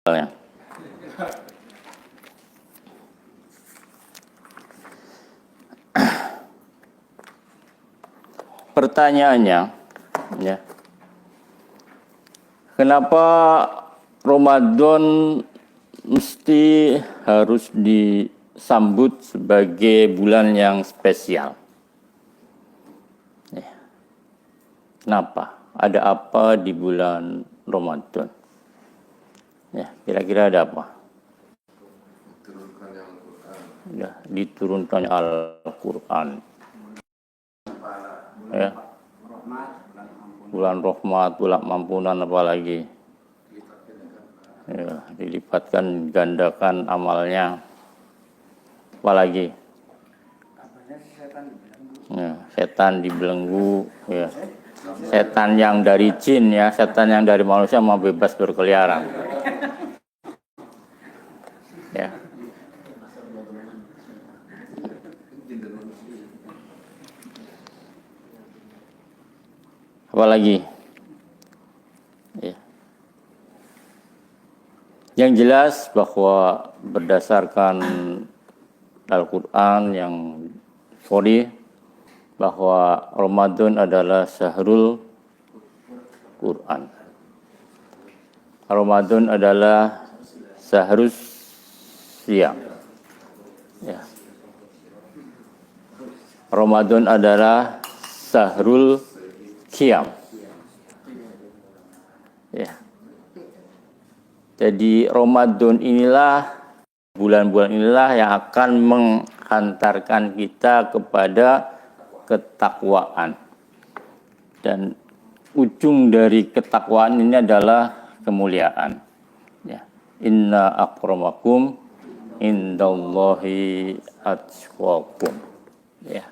Ya. Pertanyaannya, ya, kenapa Ramadan mesti harus disambut sebagai bulan yang spesial? Ya. Kenapa? Ada apa di bulan Ramadan? Ya, kira-kira ada apa? Ya, diturunkannya Al-Quran. Ya. Bulan rahmat, bulan ampunan, apalagi ya, dilipatkan, gandakan amalnya, apalagi ya, setan dibelenggu, ya. Setan yang dari jin, ya, setan yang dari manusia mau bebas berkeliaran, ya. Apalagi ya. Yang jelas bahwa berdasarkan Al-Quran yang sahih bahwa Ramadan adalah syahrul Quran. Ramadan adalah syahrus siam. Ya. Ramadan adalah syahrul Qiyam. Ya. Jadi Ramadan inilah, bulan-bulan inilah yang akan menghantarkan kita kepada ketakwaan. Dan ujung dari ketakwaan ini adalah kemuliaan. Ya. Inna akramakum indallahi atqakum. Ya.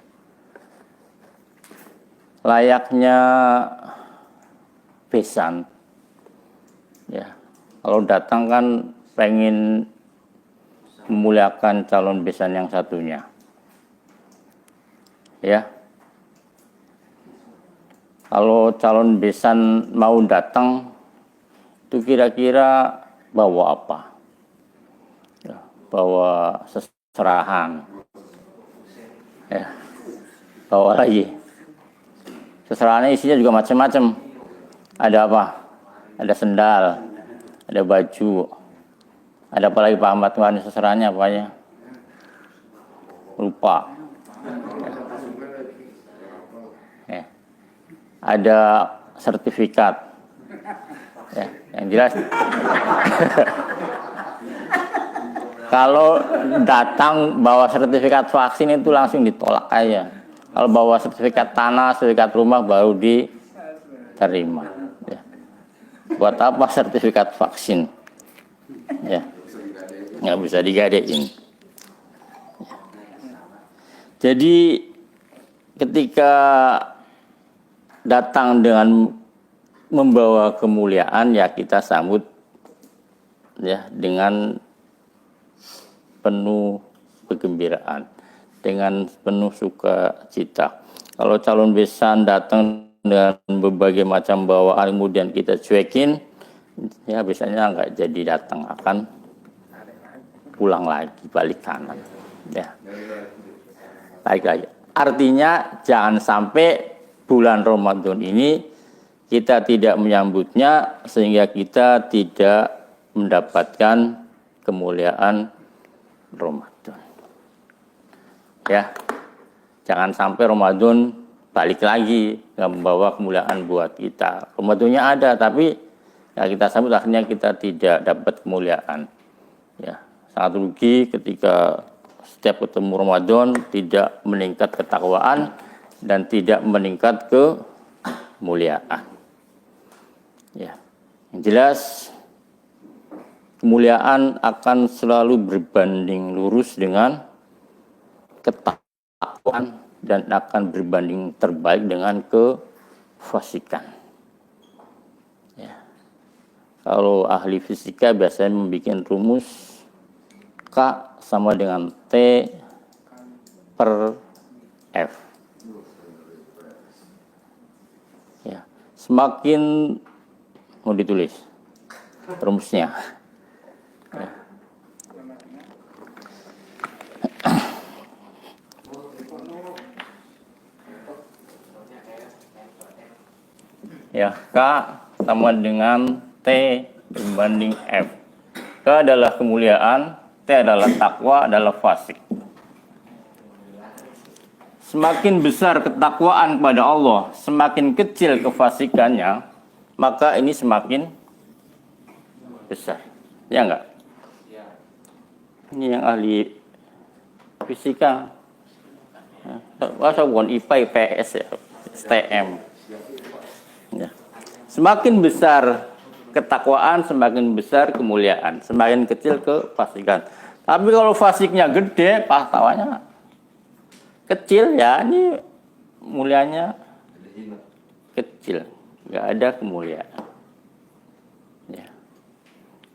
Layaknya besan, ya, kalau datang kan pengen memuliakan calon besan yang satunya, ya. Kalau calon besan mau datang, itu kira-kira bawa apa? Ya, bawa seserahan, ya, bawa lagi. Seserahannya isinya juga macam-macam. Ada apa? Ada sendal, ada baju, ada apa lagi Pak Ahmad? Seserahannya apa ya? Lupa. Ya. Ada sertifikat. Ya, yang jelas. Kalau datang bawa sertifikat vaksin itu langsung ditolak aja. Kalau bawa sertifikat tanah, sertifikat rumah baru diterima. Ya. Buat apa sertifikat vaksin? Ya, nggak bisa digadein. Ya. Jadi ketika datang dengan membawa kemuliaan, ya kita sambut ya dengan penuh kegembiraan, dengan penuh sukacita. Kalau calon besan datang dengan berbagai macam bawaan kemudian kita cuekin, ya biasanya nggak jadi datang, akan pulang lagi, balik kanan, ya, balik lagi. Artinya jangan sampai bulan Ramadan ini kita tidak menyambutnya sehingga kita tidak mendapatkan kemuliaan Ramadan. Ya, jangan sampai Ramadan balik lagi nggak membawa kemuliaan buat kita. Ramadannya ada, tapi ya kita sambut akhirnya kita tidak dapat kemuliaan. Ya, sangat rugi ketika setiap ketemu Ramadan tidak meningkat ketakwaan dan tidak meningkat kemuliaan. Ya, yang jelas kemuliaan akan selalu berbanding lurus dengan ketakwaan dan akan berbanding terbalik dengan kefasikan. Ya. Kalau ahli fisika biasanya membuat rumus K sama dengan T per F. Ya. Semakin mau ditulis rumusnya. Ya, K sama dengan T dibanding F. K adalah kemuliaan, T adalah takwa, adalah fasik. Semakin besar ketakwaan kepada Allah, semakin kecil kefasikannya, maka ini semakin besar. Ya enggak? Ini yang ahli fisika. Masa bukan IPA, IPS ya, STM. Ya. Semakin besar ketakwaan, semakin besar kemuliaan, semakin kecil kefasikan. Tapi kalau fasiknya gede, pahalanya kecil, ya ini mulianya kecil, nggak ada kemuliaan. Ya.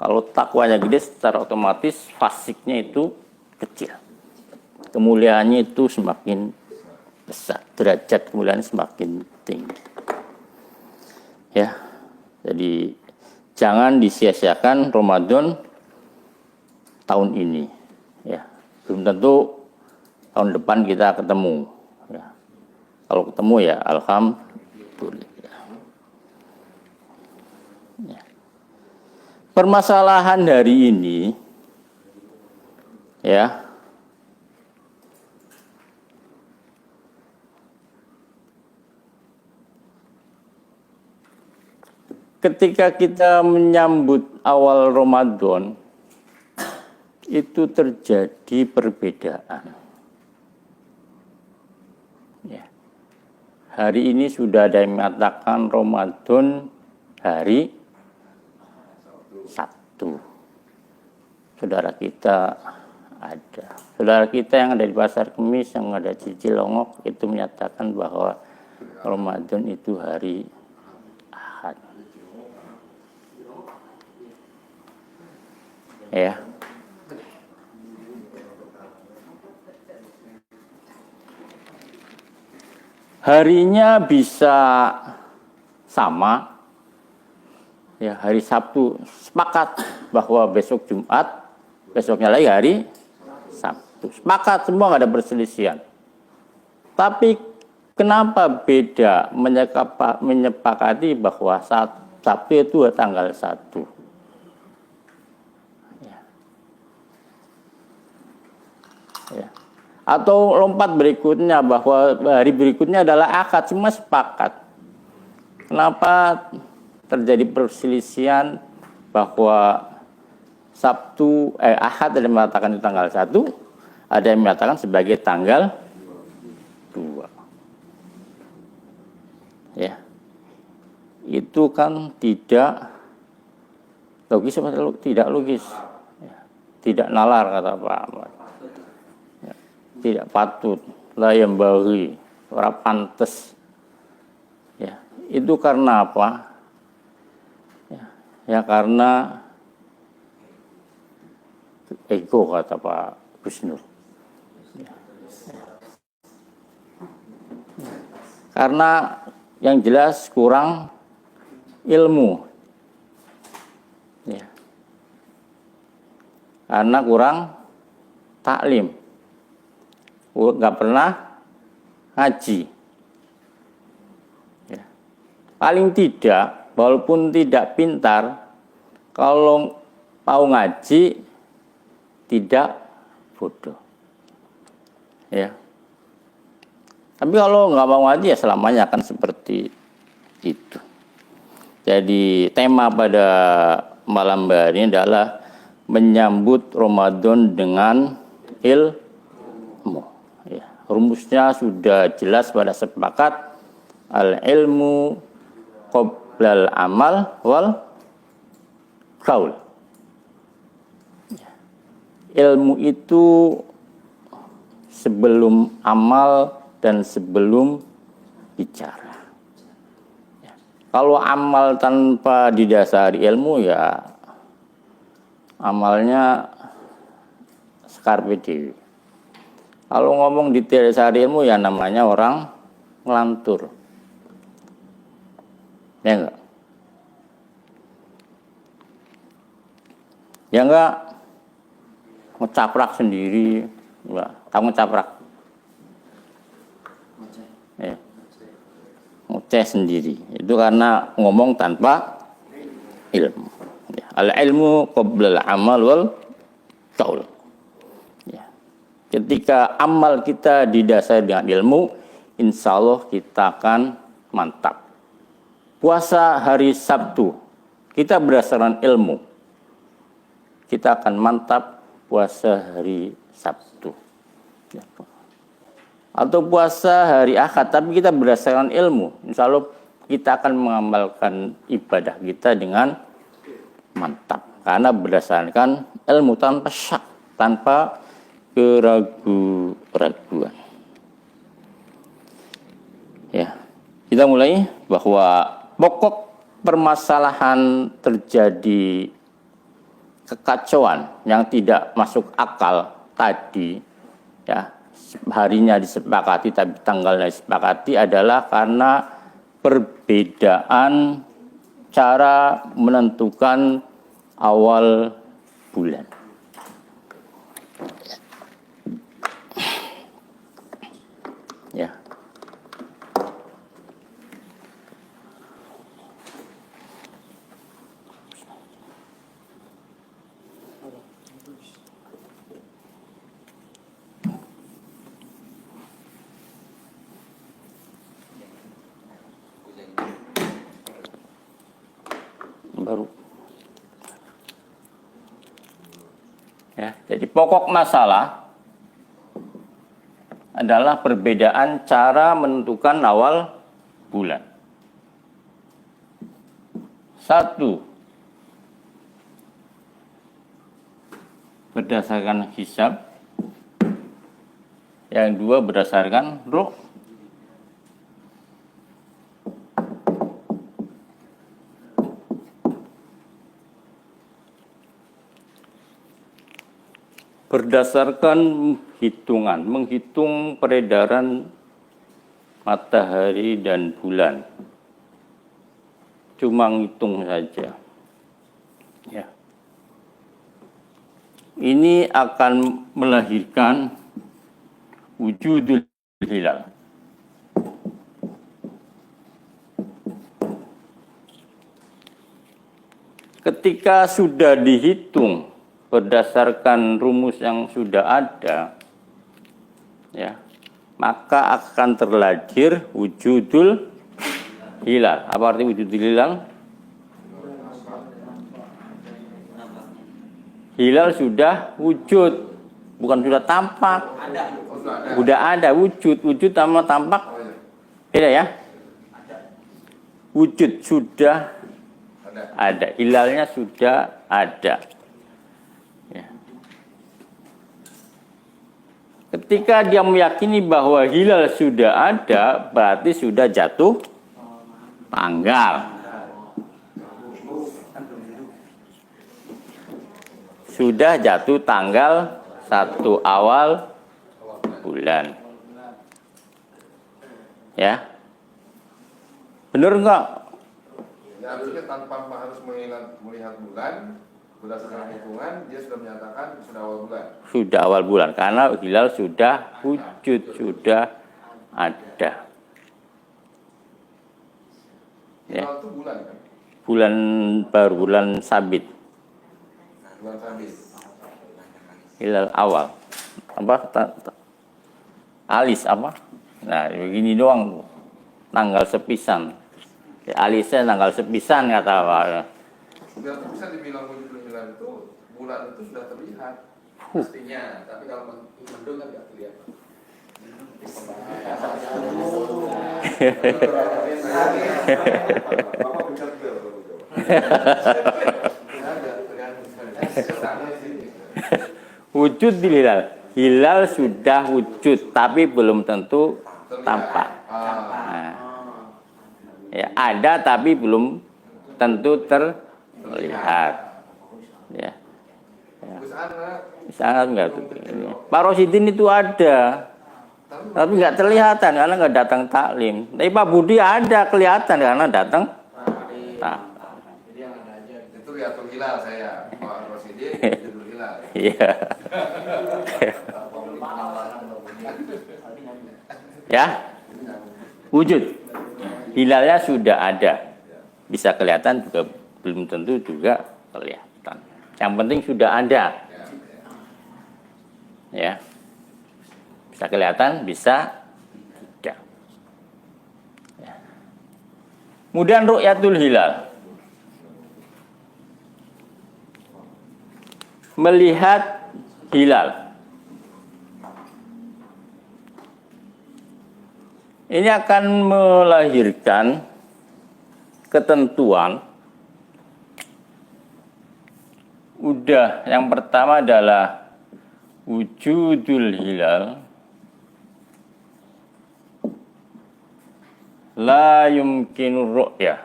Kalau takwanya gede, secara otomatis fasiknya itu kecil, kemuliaannya itu semakin besar, derajat kemuliaan semakin tinggi. Ya, jadi jangan disia-siakan Ramadan tahun ini. Ya, belum tentu tahun depan kita ketemu. Ya. Kalau ketemu ya alhamdulillah. Ya. Permasalahan hari ini, ya, ketika kita menyambut awal Ramadan, itu terjadi perbedaan. Ya. Hari ini sudah ada yang mengatakan Ramadan hari Sabtu. Saudara kita ada. Saudara kita yang ada di Pasar Kemis, yang ada di Cilongok, itu menyatakan bahwa Ramadan itu hari Ahad. Ya. Harinya bisa sama. Ya, hari Sabtu sepakat bahwa besok Jumat, besoknya lagi hari Sabtu. Sepakat semua, nggak ada perselisihan. Tapi kenapa beda menyepakati bahwa Sabtu itu tanggal 1? Ya. Atau lompat berikutnya bahwa hari berikutnya adalah Akad, semua sepakat. Kenapa terjadi perselisihan bahwa Ahad ada yang mengatakan di tanggal 1, ada yang mengatakan sebagai tanggal 2. Ya. Itu kan tidak logis atau tidak logis. Ya. Tidak nalar, kata Pak Ahmad. Tidak patut, la yang bagi, ora pantes. Ya, itu karena apa? Ya karena ego, kata Pak Gus Nur. Ya. Karena yang jelas kurang ilmu. Ya. Karena kurang taklim. Nggak pernah ngaji. Ya. Paling tidak, walaupun tidak pintar, kalau mau ngaji tidak bodoh. Ya. Tapi kalau nggak mau ngaji ya selamanya akan seperti itu. Jadi tema pada malam hari ini adalah menyambut Ramadan dengan ilmu. Ya, rumusnya sudah jelas pada sepakat, al ilmu qoblal amal wal qaul. Ya. Ilmu itu sebelum amal dan sebelum bicara. Ya. Kalau amal tanpa didasari ilmu, ya amalnya skarpe dewi. Kalau ngomong detail dasari ilmu, ya namanya orang ngelantur. Ya enggak? Ya enggak? Ngecaprak sendiri. Enggak. Tahu ngecaprak? Ya. ngoceh sendiri. Itu karena ngomong tanpa ilmu. Ya. Al-ilmu qabla al-amal wal qaul. Ya. Ketika amal kita didasari dengan ilmu, insya Allah kita akan mantap. Puasa hari Sabtu, kita berdasarkan ilmu. Kita akan mantap puasa hari Sabtu. Ya. Atau puasa hari Ahad, tapi kita berdasarkan ilmu. Insya Allah kita akan mengamalkan ibadah kita dengan mantap. Karena berdasarkan ilmu tanpa syak, tanpa keraguan. Ya, kita mulai bahwa pokok permasalahan terjadi kekacauan yang tidak masuk akal tadi, ya, harinya disepakati tapi tanggalnya disepakati adalah karena perbedaan cara menentukan awal bulan. Ya. Baru. Ya, jadi pokok masalah adalah perbedaan cara menentukan awal bulan. Satu, berdasarkan hisab. Yang dua, berdasarkan ruh. Berdasarkan hitungan, menghitung peredaran matahari dan bulan. Cuma ngitung saja. Ya. Ini akan melahirkan wujudul hilal. Ketika sudah dihitung berdasarkan rumus yang sudah ada, ya, maka akan terlahir wujudul hilal. Apa arti wujudul hilal? Hilal sudah wujud, bukan sudah tampak. Sudah ada wujud, wujud sama tampak beda ya. Wujud sudah ada, hilalnya sudah ada. Ya. Ketika dia meyakini bahwa hilal sudah ada, berarti sudah jatuh tanggal. Sudah jatuh tanggal 1 awal bulan. Ya. Benar enggak? Ya, harusnya tanpa harus melihat bulan, berdasarkan hitungan dia sudah menyatakan sudah awal bulan. Sudah awal bulan karena hilal sudah wujud, sudah ada. Ya. Hilal itu bulan kan? Bulan baru, bulan sabit. Bulan sabit. Hilal awal. Alis apa? Nah, begini doang. Tanggal sepisan. Ya, alisnya tanggal sepisan kata apa? Biar bisa dibilang wujud hilal itu bulan itu sudah terlihat pastinya, tapi kalau mendung kan nggak kelihatan. Wujud di hilal. Hilal sudah wujud, tapi belum tentu tampak. Nah, ya, ada tapi belum tentu terlihat. Ya. Sangat enggak. Pak Rosidin itu ada, tapi nggak terlihatan karena nggak datang taklim. Tapi Pak Budi ada kelihatan karena datang. Nah. Itu Riyatul Hilal saya, Pak Rosidin Riyatul Hilal. Iya. Ya, wujud. hilalnya sudah ada. Bisa kelihatan juga belum tentu juga kelihatan. Yang penting sudah ada. Ya. Bisa kelihatan, bisa tidak. Ya. Kemudian ru'yatul hilal. Melihat hilal. Ini akan melahirkan ketentuan. Udah, yang pertama adalah wujudul hilal la yumkinu ru'yah.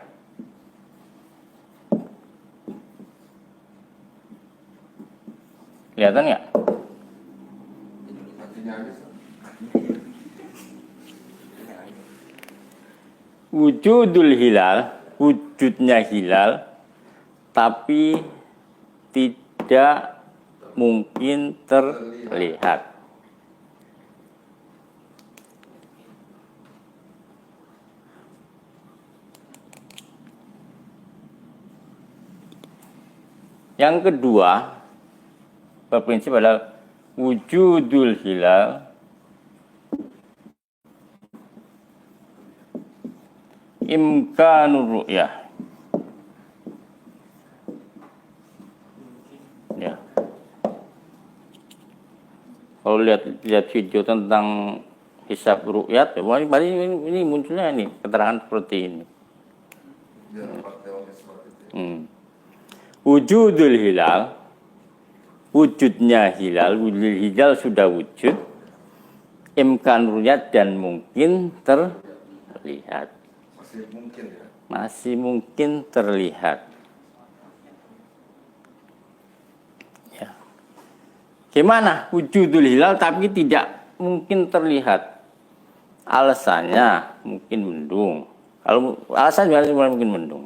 Kelihatan nggak? Wujudul hilal, wujudnya hilal, tapi tidak mungkin terlihat. Yang kedua, berprinsip adalah wujudul hilal imkanur ru'yah. Ya. Kalau lihat video tentang hisab ru'yat, ini munculnya ini keterangan seperti ini. Wujudul hilal, wujudnya hilal, wujudul hilal sudah wujud, imkanur ru'yat dan mungkin terlihat. Masih mungkin ya. Masih mungkin terlihat. Ya. Gimana wujudul hilal tapi tidak mungkin terlihat? Alasannya mungkin mendung. Kalau alasannya mungkin mendung.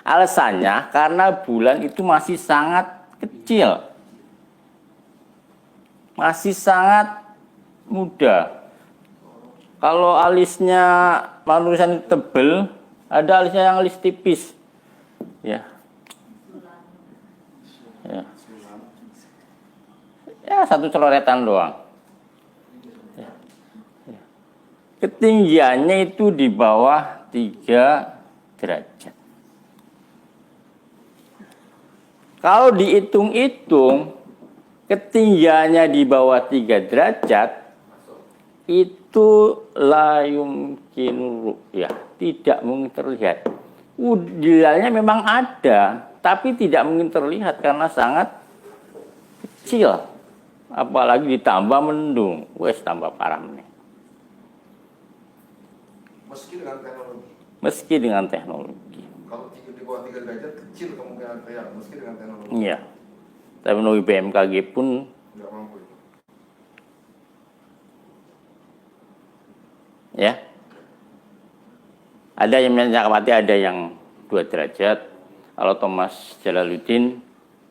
Alasannya karena bulan itu masih sangat kecil. Masih sangat muda. Kalau alisnya manusia tebel, ada alisnya yang alis tipis. Ya. Ya. Ya, satu celoretan doang. Ya. Ya. Ketinggiannya itu di bawah 3 derajat. Kalau dihitung-hitung, ketinggiannya di bawah 3 derajat, itu la yumkinu ru'yah, tidak mungkin terlihat. Hilalnya memang ada, tapi tidak mungkin terlihat karena sangat kecil. Apalagi ditambah mendung, wes tambah parah nih. Meski dengan teknologi. Meski dengan teknologi. Kalau di bawah 3 derajat kecil kemungkinan terlihat, meski dengan teknologi. Iya. Teknologi BMKG pun nggak mampu itu. Ya. Ada yang mencapai, ada yang 2 derajat. Kalau Thomas Jalaluddin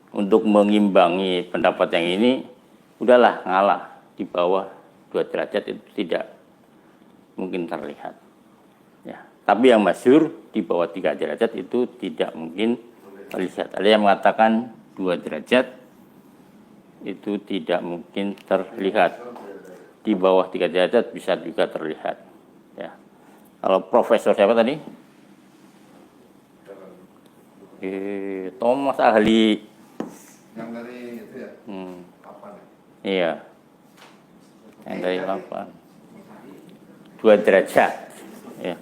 untuk mengimbangi pendapat yang ini, udahlah ngalah di bawah 2 derajat itu tidak mungkin terlihat. Ya. Tapi yang masyhur di bawah 3 derajat itu tidak mungkin terlihat. Ada yang mengatakan 2 derajat itu tidak mungkin terlihat. Di bawah 3 derajat bisa juga terlihat. Ya. Kalau profesor siapa tadi? Thomas ahli. Yang dari itu ya? Kapan ya? Iya. Yang dari 8. 2 derajat. Ya.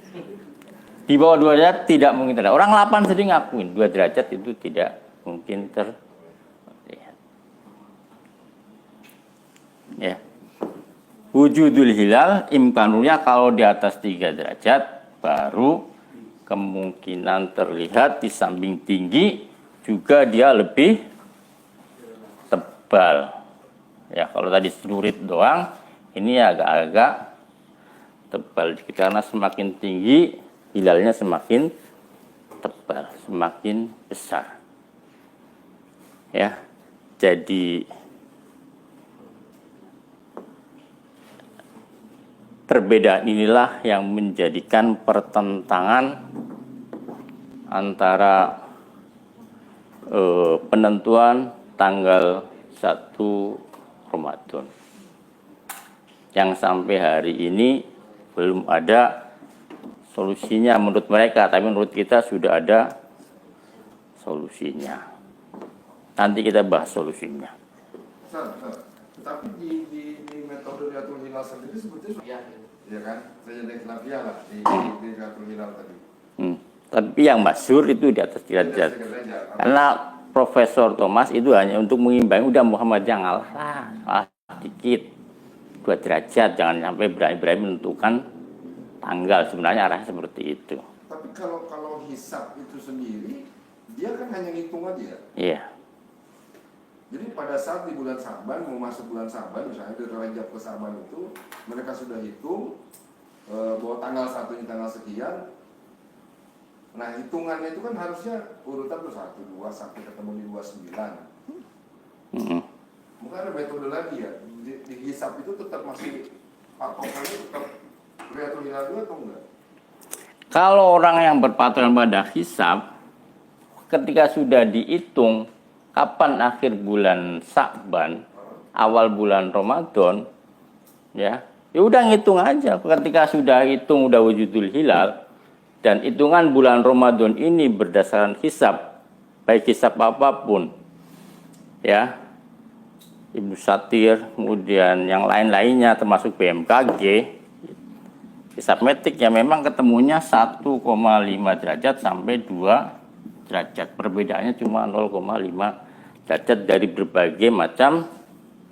Di bawah 2 derajat tidak mungkin terlihat. Orang 8 sendiri ngakuin 2 derajat itu tidak mungkin terlihat. Ya. Wujudul hilal imkanurnya kalau di atas 3 derajat baru kemungkinan terlihat. Di samping tinggi juga dia lebih tebal. Ya, kalau tadi celurit doang, ini agak-agak tebal karena semakin tinggi hilalnya semakin tebal, semakin besar. Ya. Jadi perbedaan inilah yang menjadikan pertentangan antara penentuan tanggal 1 Ramadan yang sampai hari ini belum ada solusinya menurut mereka, tapi menurut kita sudah ada solusinya. Nanti kita bahas solusinya. Tapi di metode Riyadhul Hilal sendiri sebetulnya ya kan, saya khilafiyah lah di Riyadhul Hilal tadi. Tapi yang masyhur itu di atas derajat. Karena Profesor Thomas itu hanya untuk mengimbangi, udah Muhammad jangan salah dikit 2 derajat, jangan sampai berani-berani menentukan tanggal. Sebenarnya arahnya seperti itu. Tapi kalau hisab itu sendiri, dia kan hanya ngitung aja. Iya. Jadi pada saat di bulan Sa'ban, mau masuk bulan Sa'ban, misalnya dari Rajab ke Sa'ban itu, mereka sudah hitung bahwa tanggal 1 ini tanggal sekian. Nah, hitungannya itu kan harusnya urutan tuh 1, 2 sampai ketemu di 29. Mungkin ada metode lagi ya. Di hisab itu tetap masih patokannya tetap Riyadhul Hilal juga atau enggak? Kalau orang yang berpatokan pada hisab, ketika sudah dihitung kapan akhir bulan Sa'ban, awal bulan Ramadan, ya udah ngitung aja. Ketika sudah hitung udah wujudul hilal dan hitungan bulan Ramadan ini berdasarkan hisab, baik hisab apapun, ya Ibnu Satir, kemudian yang lain-lainnya termasuk BMKG, hisab metrik ya memang ketemunya 1,5 derajat sampai 2 derajat. Perbedaannya cuma 0,5 derajat dari berbagai macam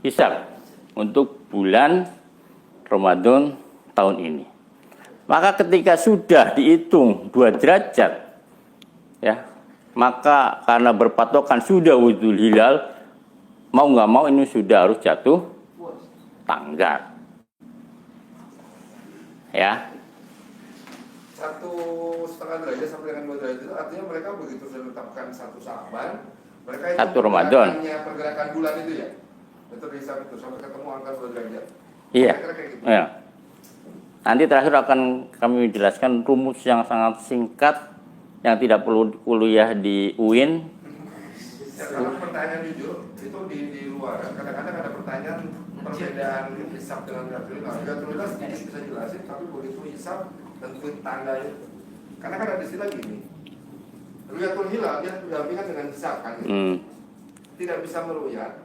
hisab untuk bulan Ramadan tahun ini. Maka ketika sudah dihitung 2 derajat, ya, maka karena berpatokan sudah wujudul hilal, mau nggak mau ini sudah harus jatuh tanggal. Ya. 1,5 derajat sampai dengan 2 derajat itu artinya mereka begitu sudah menetapkan 1 Sa'ban, mereka itu 1 Ramadan. Pergerakan bulan itu ya. Itu hisab itu sampai ketemu angka 2 derajat. Iya. Gitu. Ya. Nanti terakhir akan kami jelaskan rumus yang sangat singkat yang tidak perlu kuliah di UIN. Ya, kalau pertanyaan jujur itu di luar kadang-kadang ada pertanyaan perbedaan hisab dengan Riyadhul Hilal. Riyadhul Hilal sedikit bisa jelasin, tapi begitu hisab tentuin tangga itu. Karena kan ada istilah gini. Riyadhul Hilal dia berdampingan dengan hisab kan. Tidak bisa meruyat.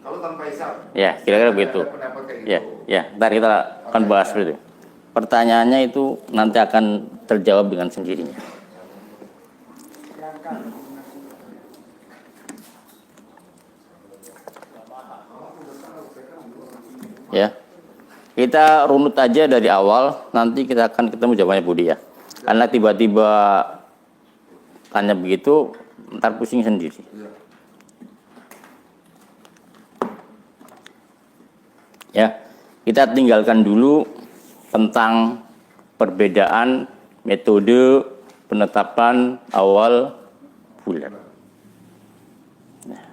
Kalau tanpa hisab. Ya, kira-kira begitu. Ya, ya, ntar kita akan bahas seperti itu. Pertanyaannya itu nanti akan terjawab dengan sendirinya. Ya, kita runut aja dari awal, nanti kita akan ketemu jawabannya Budi ya. Karena tiba-tiba tanya begitu, ntar pusing sendiri. Ya, kita tinggalkan dulu tentang perbedaan metode penetapan awal bulan. Nah,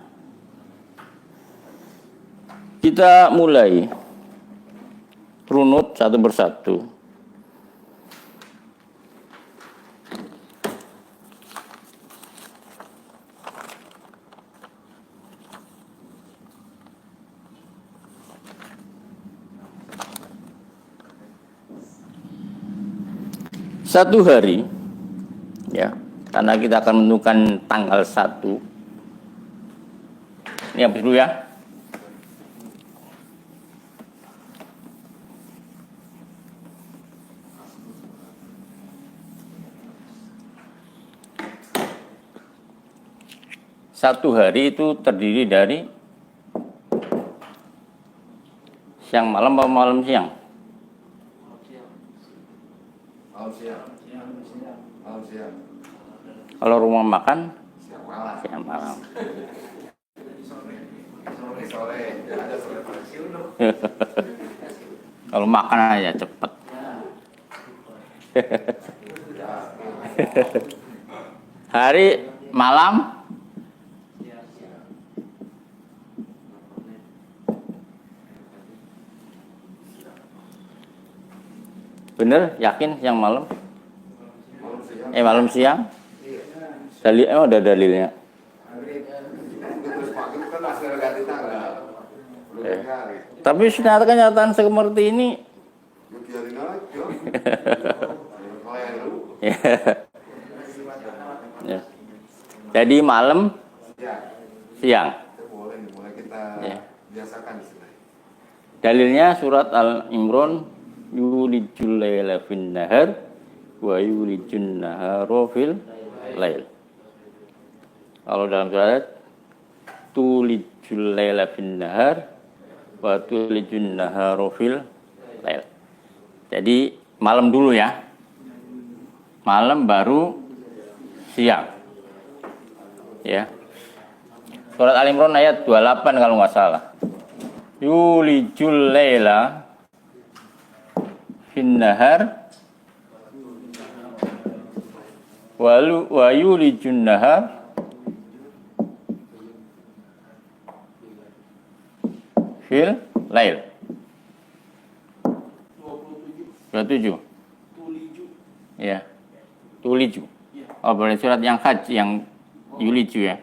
kita mulai runut satu persatu. Satu hari, ya, karena kita akan menentukan tanggal 1. Ini habis dulu ya. Satu hari itu terdiri dari siang malam atau malam siang? Malam siang. Kalau rumah makan Siang malam. siang malam. Sore. Ada sore pagi. Kalau makan aja cepet. Hari malam Bener? Yakin yang malam? Malam siang. Malam siang? Dalil, ada dalilnya. Terus maghrib kan masih ganti tanggal. Tapi kenyataan seperti ini. Ya biarin aja. Kelayan lu. Ya. Jadi malam siang. Boleh, mulai kita biasakan istilahnya. Dalilnya surat Al-Imran, yulijul laila fin nahar wa yulijun nahara fil lail. Kalau dalam surat tulijul laila fin nahar wa tulijun nahara fil lail. Jadi malam dulu ya. Malam baru siang. Ya. Surat Al-Imran ayat 28 kalau nggak salah. Yulijul laila fin nahar wa yulijun nahar fil lail. 27. Ya. Tuliju. Oh, berarti surat yang Hajj yang Yuliju ya.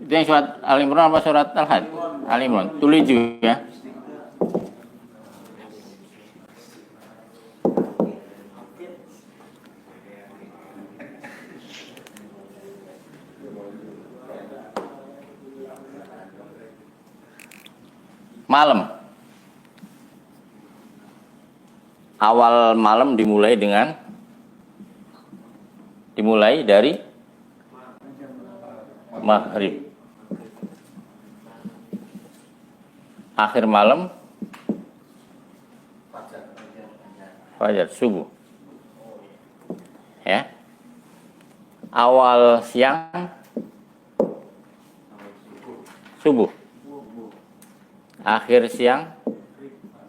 Itu yang surat Al-Imran apa surat Al-Hajj? Al-Imran. Tuliju ya. Malam. Awal malam dimulai dari maghrib. Akhir malam fajar subuh. Ya. Awal siang subuh. Akhir siang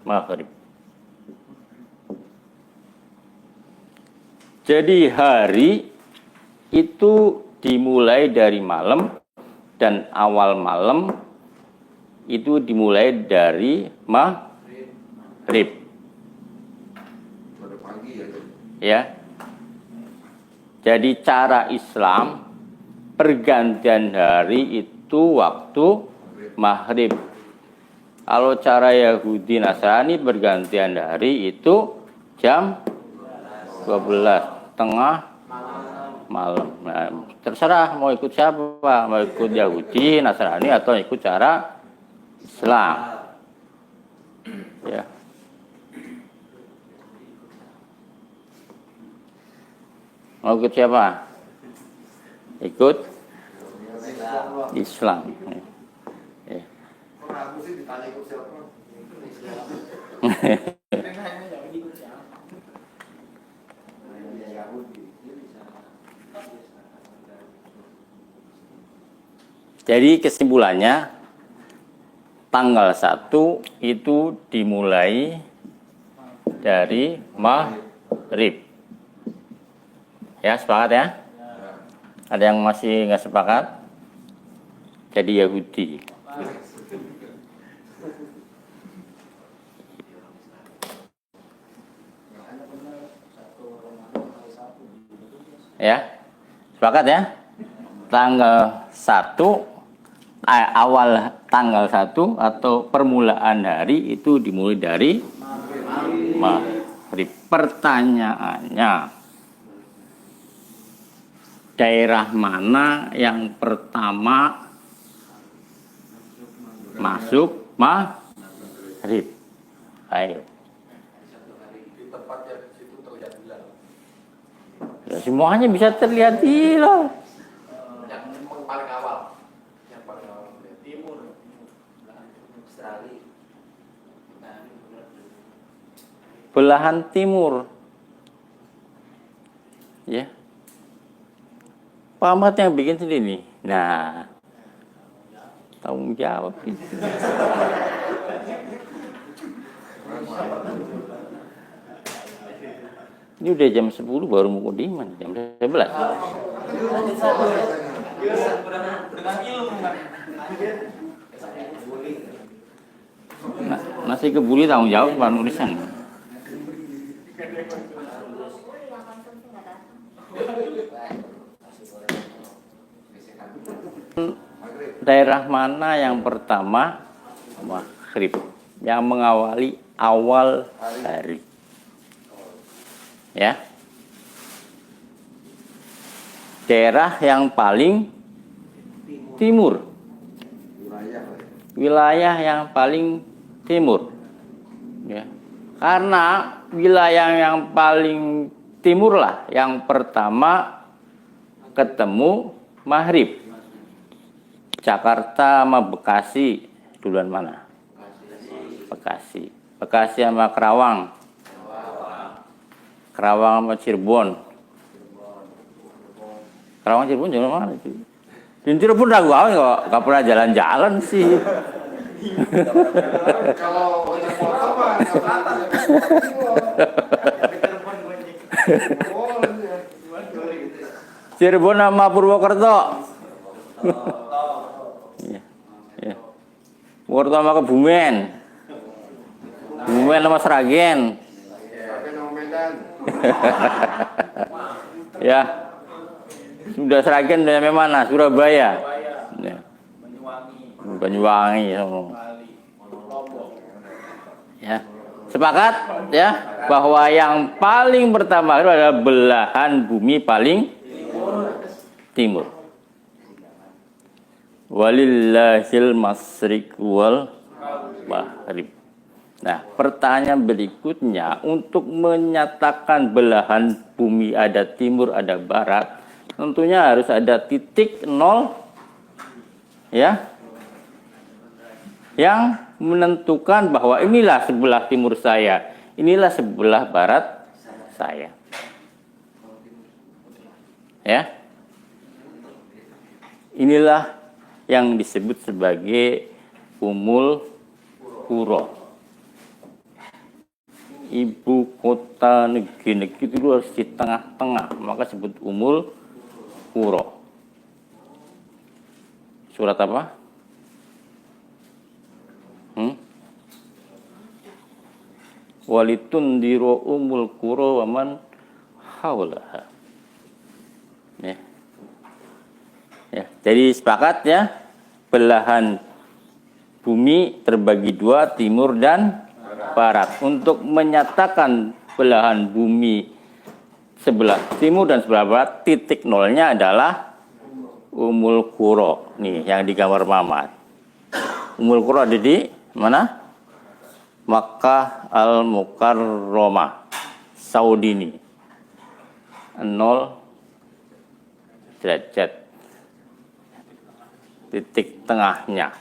maghrib. Jadi hari itu dimulai dari malam dan awal malam itu dimulai dari maghrib. Pada pagi ya. Ya. Jadi cara Islam pergantian hari itu waktu maghrib. Kalau cara Yahudi Nasrani pergantian hari itu jam 12 tengah malam. Nah, terserah mau ikut siapa, mau ikut Yahudi, Nasrani atau ikut cara Islam. Ya. Mau ikut siapa? Ikut Islam. Ya. Aku sih ditanya ikut siapa? Jadi kesimpulannya tanggal 1 itu dimulai dari maghrib. Ya, sepakat ya? Ada yang masih nggak sepakat? Jadi Yahudi. Ya, sepakat ya? Tanggal 1 awal tanggal 1 atau permulaan hari itu dimulai dari maghrib. Pertanyaannya, daerah mana yang pertama masuk maghrib? Ayo. Di tempat yang situ terlihat hilal. Ya, semuanya bisa terlihat hilal. Yang paling awal. Yang paling awal timur. Australia. Belahan timur. Ya. Pak Ahmad yang bikin sendiri. Nah, tanggung jawab itu. Ini udah jam 10 baru mukudiman, jam 11. Masih kebuli tanggung jawab penulisan. Daerah mana yang pertama maghrib, yang mengawali awal hari? Ya. Daerah yang paling timur. Wilayah yang paling timur. Ya. Karena wilayah yang paling timur lah yang pertama ketemu maghrib. Jakarta sama Bekasi duluan mana? Bekasi. Bekasi sama Kerawang. Kerawang sama Cirebon. Kerawang Cirebon jalan mana sih? Di Cirebon ragu kok nggak pernah jalan-jalan sih. Kalau banyak motor mah selatan ya. Cirebon sama Purwokerto. Iya. Iya. Purwokerto sama Kebumen. Kebumen sama Sragen. Sragen sama Medan. Ya. Sudah Sragen dan mana? Surabaya. Ya. Banyuwangi. Ya. Sepakat ya bahwa yang paling pertama itu adalah belahan bumi paling timur. Walillahil masyriq wal maghrib. Nah, pertanyaan berikutnya untuk menyatakan belahan bumi ada timur ada barat, tentunya harus ada titik nol ya. Yang menentukan bahwa inilah sebelah timur saya, inilah sebelah barat saya. Ya. Inilah yang disebut sebagai Umul Qura. Ibu kota negeri itu harus di tengah-tengah, maka disebut Umul Qura. Surat apa? Walitundiro umul qura wa man haulaha. Ya. Ya, jadi sepakat ya, belahan bumi terbagi dua, timur dan barat. Untuk menyatakan belahan bumi sebelah timur dan sebelah barat, titik nolnya adalah Umul Qura. Nih yang di gambar Mamat. Umul Qura ada di mana? Makkah Al-Mukarramah, Saudi ini. 0 derajat. Titik tengahnya.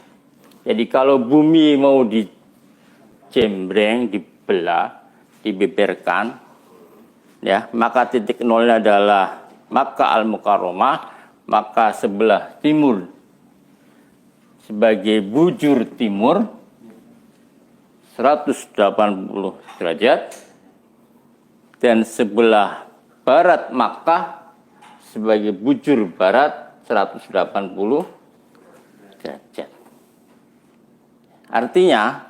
Jadi kalau bumi mau dicembreng, dibelah, dibeberkan, ya, maka titik nolnya adalah Makkah Al-Mukarramah, maka sebelah timur sebagai bujur timur 180 derajat dan sebelah barat Makkah sebagai bujur barat 180 derajat. Artinya,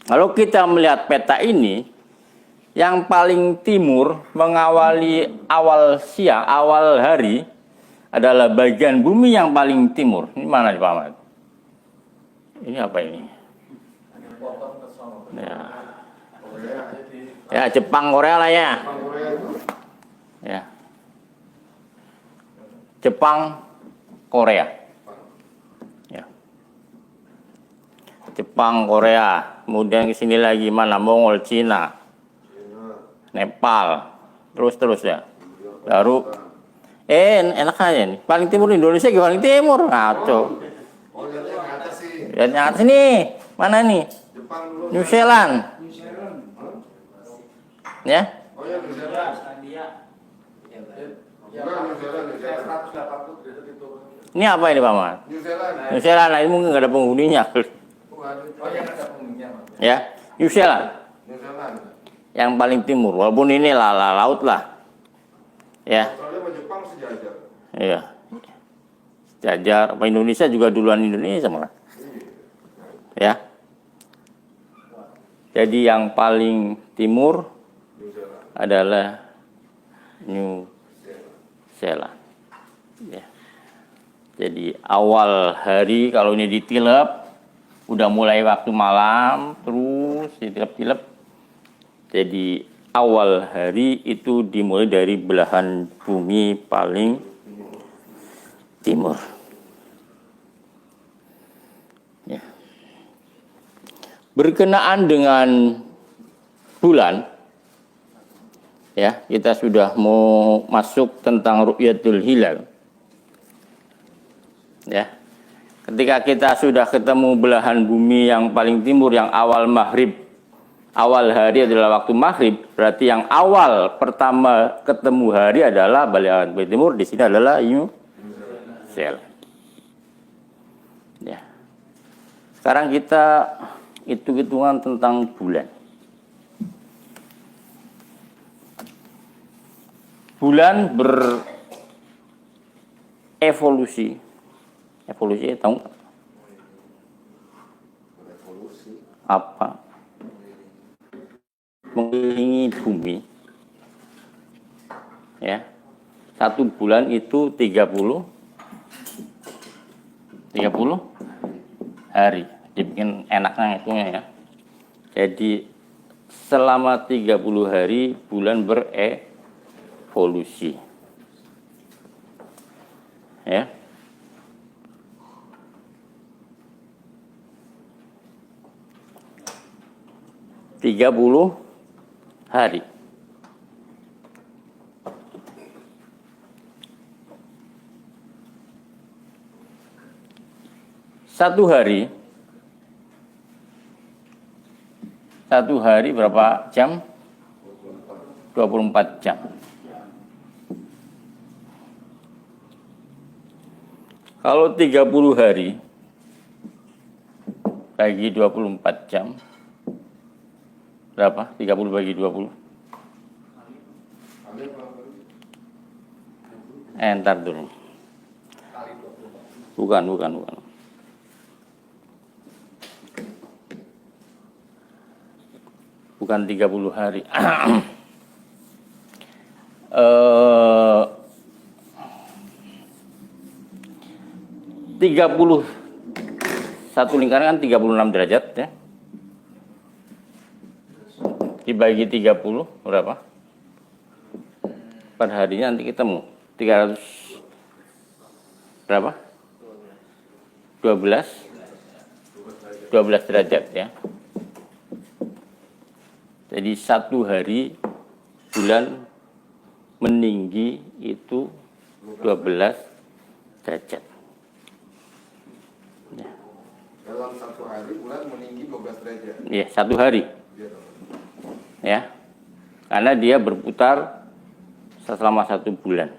kalau kita melihat peta ini, yang paling timur mengawali awal siang, awal hari adalah bagian bumi yang paling timur. Ini mana nih Pak Ahmad? Ini apa ini? Ya, Jepang Korea lah ya. Ya. Jepang Korea. Ya. Jepang Korea. Kemudian ke sini lagi mana? Mongol, Cina, Nepal. Terus ya. Baru enak aja nih. Paling timur Indonesia paling timur. Ngaco. Oh, lihat yang atas sih. Lihat yang atas nih. Mana nih? Jepang dulu. New Zealand. Ya. Oh ya, New Zealand. Bukan New Zealand, New Zealand. Ini apa ini Pak Ahmad? New Zealand. New Zealand ini mungkin nggak ada penghuninya. Oh, yang ada penghuninya. Ya, New Zealand New Zealand. yang paling timur. Walaupun ini laut lah. Ya. Australia sama Jepang sejajar. Iya. Sejajar. Apa Indonesia juga duluan Indonesia malah. Ya. Jadi yang paling timur New Zealand. adalah New Zealand. Ya. Jadi awal hari kalau ini ditilep, udah mulai waktu malam, terus ditilep-tilep. Jadi awal hari itu dimulai dari belahan bumi paling timur. Ya. Berkenaan dengan bulan, ya, kita sudah mau masuk tentang Ru'yatul Hilal. Ya. Ketika kita sudah ketemu belahan bumi yang paling timur, yang awal maghrib, awal hari adalah waktu maghrib, berarti yang awal pertama ketemu hari adalah belahan bumi timur, di sini adalah New Zealand. Ya. Sekarang kita hitung-hitungan tentang bulan. Bulan berevolusi. Evolusi tahu nggak? Apa? Mengelilingi bumi. Ya. Satu bulan itu 30 hari. Dibikin enaknya itunya ya. Jadi selama 30 hari bulan berevolusi. Ya. 30 hari. Satu hari berapa jam? 24 jam. Kalau 30 hari bagi 24 jam, berapa? 30 bagi 20. Entar dulu. Bukan. Bukan 30 hari. 30 satu lingkaran kan 36 derajat ya. Dibagi 30 berapa? Per harinya nanti ketemu 300 berapa? 12 derajat ya. Jadi satu hari bulan meninggi itu 12 derajat. Ya. Dalam satu hari bulan meninggi 12 derajat. Ya, satu hari. Ya, karena dia berputar selama satu bulan.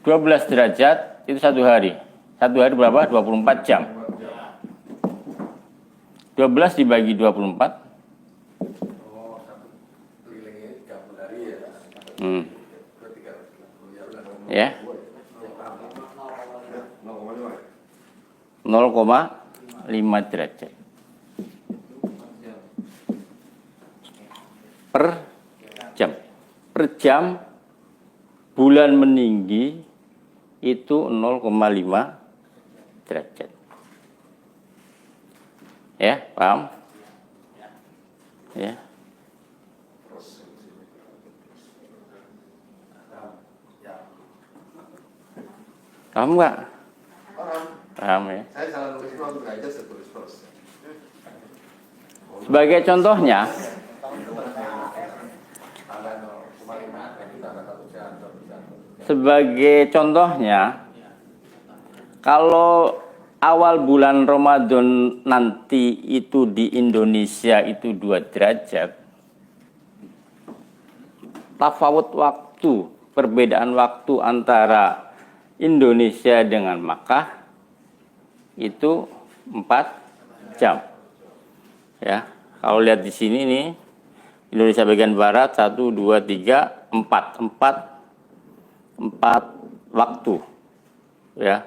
12 derajat itu satu hari. Satu hari berapa? 24 jam. 12 dibagi 24. Ya. 0,5 derajat. Per jam. Per jam bulan meninggi itu 0,5 derajat. Ya, paham? Ya. Paham nggak? Paham ya. Saya salah nulis waktu belajar saya tulis terus. Sebagai contohnya, kalau awal bulan Ramadan nanti itu di Indonesia itu 2 derajat, tafawut waktu, perbedaan waktu antara Indonesia dengan Makkah itu 4 jam. Ya, kalau lihat di sini nih, Indonesia bagian barat 1, 2, 3, 4 waktu. Ya.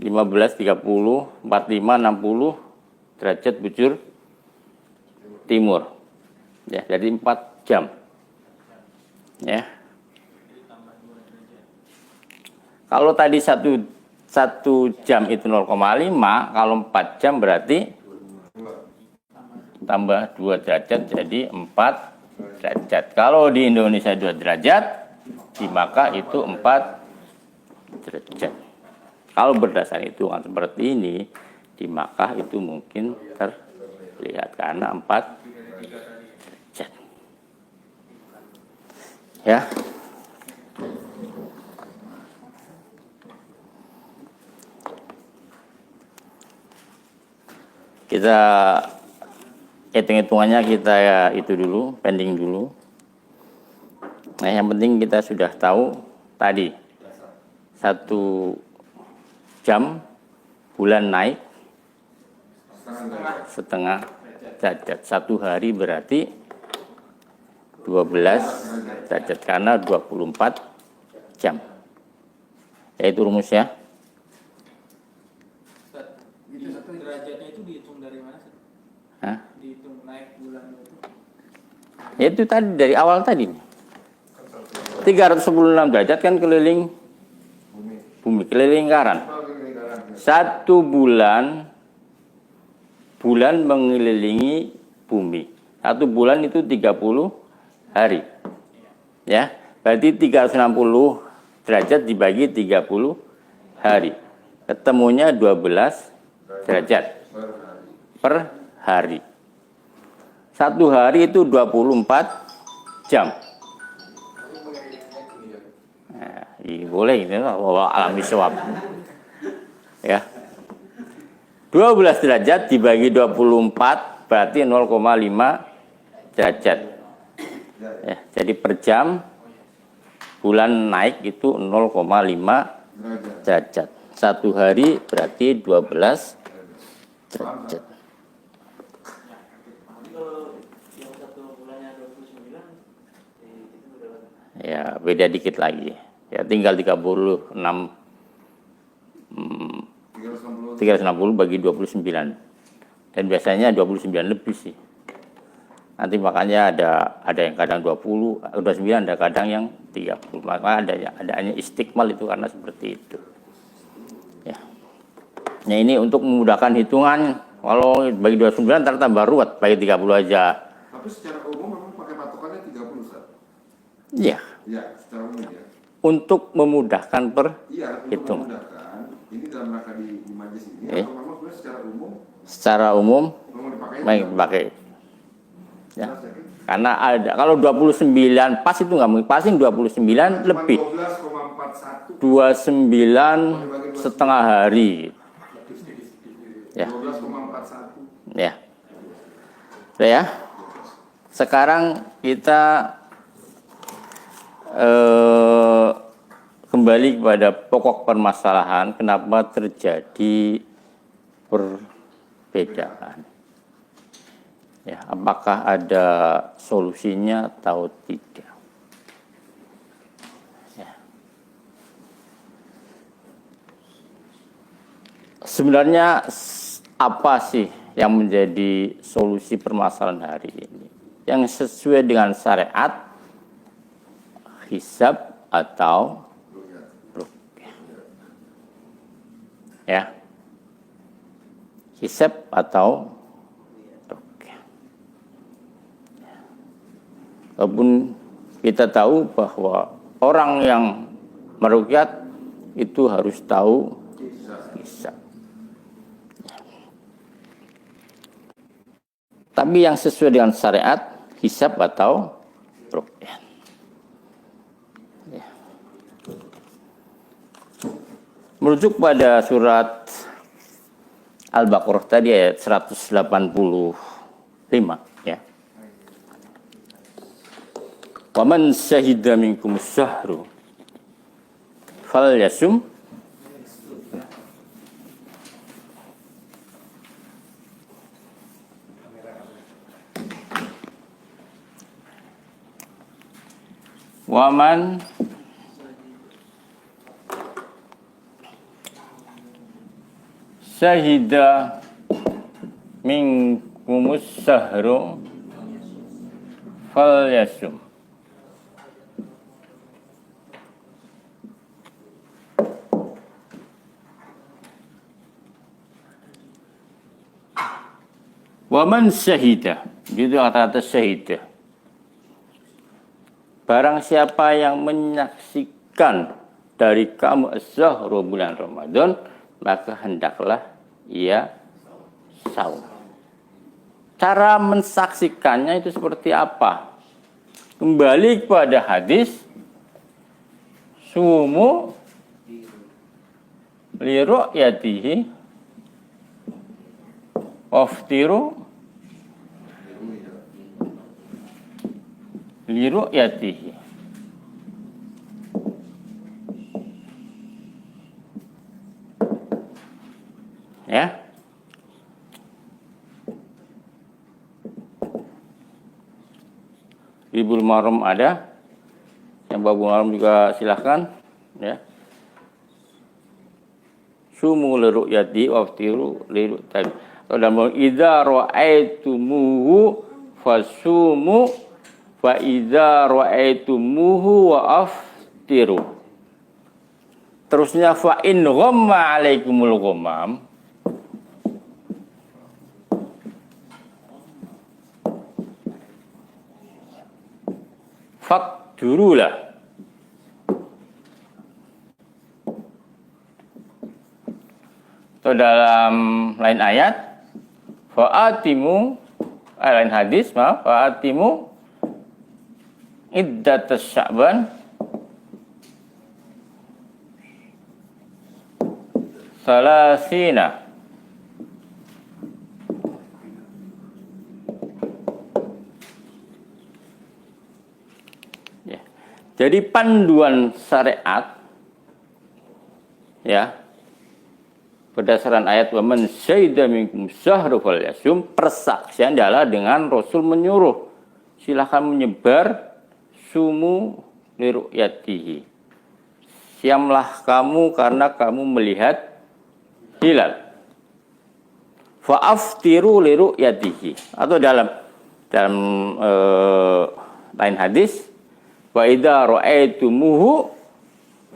15, 30, 45, 60 derajat bujur timur. Ya, jadi 4 jam. Ya. Kalau tadi satu jam itu 0,5, kalau 4 jam berarti tambah 2 derajat jadi 4 derajat. Kalau di Indonesia 2 derajat, di Makkah itu 4 derajat. Kalau berdasarkan hitungan seperti ini, di Makkah itu mungkin terlihat karena 4 derajat. Ya. Kita hitung-hitungannya kita itu dulu, pending dulu. Nah, yang penting kita sudah tahu tadi 1 jam bulan naik setengah derajat. 1 hari berarti 12 derajat karena 24 jam. Yaitu rumusnya. Derajatnya itu dihitung dari mana sih? Hah? Dihitung naik bulan itu? Ya itu tadi dari awal tadi. 316 derajat kan keliling bumi, keliling lingkaran. 1 bulan mengelilingi bumi. 1 bulan itu 30 hari. Ya, berarti 360 derajat dibagi 30 hari. Ketemunya 12 derajat per hari. 1 hari itu 24 jam. Nah, boleh ini alami swab. Ya. 12 derajat dibagi 24 berarti 0,5 derajat. Ya, jadi per jam bulan naik itu 0,5 derajat. 1 hari berarti 12 derajat. Ya, beda dikit lagi. Ya, tinggal 360 bagi 29. Dan biasanya 29 lebih sih. Nanti makanya ada yang kadang 29, ada kadang yang 30. Maka adanya istiqmal itu karena seperti itu. Ya. Nah, ini untuk memudahkan hitungan, kalau bagi 29 ntar tambah ruwet, bagi 30 aja. Tapi secara umum memang pakai patokannya 30, Ustaz? Iya. Iya, secara umum ya. Untuk memudahkan Iya, untuk perhitungan. memudahkan. Ini dalam rangka di majelis ini, atau memang sebenarnya secara umum? Secara umum Memang dipakai. Ya. Karena ada kalau 29 pas itu nggak mungkin, paling 29 lebih. 29 setengah hari. Ya. 12,41. Ya. Ya. Sekarang kita kembali kepada pokok permasalahan kenapa terjadi perbedaan. Ya, apakah ada solusinya atau tidak? Ya. Sebenarnya apa sih yang menjadi solusi permasalahan hari ini? Yang sesuai dengan syariat, hisab atau ruqyah? Ya. Hisab atau walaupun kita tahu bahwa orang yang meruqyat itu harus tahu hisab. Tapi yang sesuai dengan syariat, hisab atau ruqyah. Ya. Merujuk pada surat Al-Baqarah tadi ayat 185 ya. Waman syahida minkum syahru falyasum waman syahida minkum syahru falyasum. Wa man syahida, itu kata-kata syahida. Barang siapa yang menyaksikan dari kamu az-zahra bulan Ramadan, maka hendaklah ia saum. Cara mensaksikannya itu seperti apa? Kembali kepada hadis sumu li ru'yatihi waftiru li ru'yatihi. Ya. Ibu Muharram ada. Yang Babu Muharram juga silahkan. Ya. Sumu li ru'yati waftiru li ru'yati. Atau dalam idza ra'aitumuhu fasumu fa idza ra'aitumuhu wa aftiru. Terusnya fa in ghamma 'alaikumul ghamam fakdurulah. Atau dalam lain ayat fa'atimu, lain hadis, maaf, fa'atimu iddatas sya'ban salasina. Ya. Jadi panduan syariat, ya, berdasarkan ayat wa man syahida minkum syahra falyasum, persaksian adalah dengan Rasul menyuruh silakan menyebar sumu li ru'yatihi. Siamlah kamu karena kamu melihat hilal. Fa aftiru li ru'yatihi. Atau dalam lain hadis wa idza ra'aitumuhu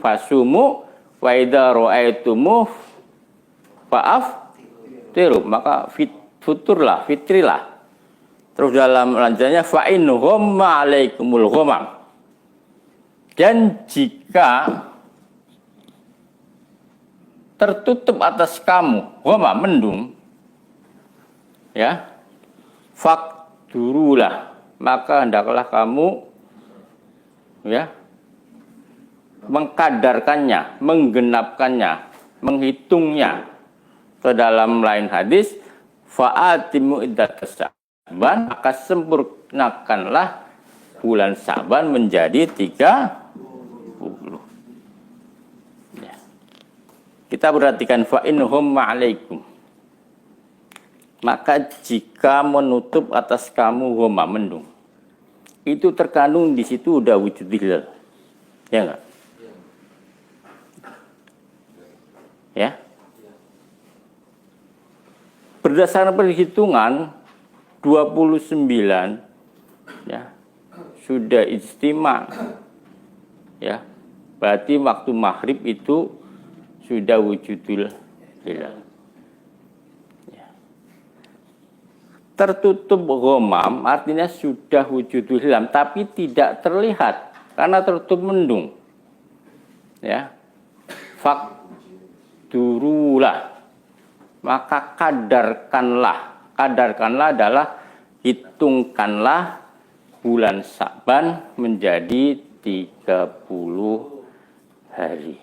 fasumu wa idza ra'aitumuhu fa'af tiru, maka futurlah, fitrilah. Terus dalam lanjutannya fa'in ghamma 'alaikumul ghamam. Dan jika tertutup atas kamu ghamam, mendung, ya, fakdurulah, maka hendaklah kamu, ya, mengkadarkannya, menggenapkannya, menghitungnya. Ke dalam lain hadis fa'atimu iddatas sya'ban, maka sempurnakanlah bulan Sya'ban menjadi 30. Ya. Kita perhatikan fa'inhum ma'alaikum, maka jika menutup atas kamu ghamam, mendung, itu terkandung di situ udah wujud hilal, ya enggak? Ya. Berdasarkan perhitungan 29, ya, sudah ijtima, ya, berarti waktu maghrib itu sudah wujudul hilal. Ya. Tertutup ghamam artinya sudah wujudul hilal, tapi tidak terlihat karena tertutup mendung. Ya, fakdurulah, maka kadarkanlah adalah hitungkanlah bulan Sya'ban menjadi 30 hari.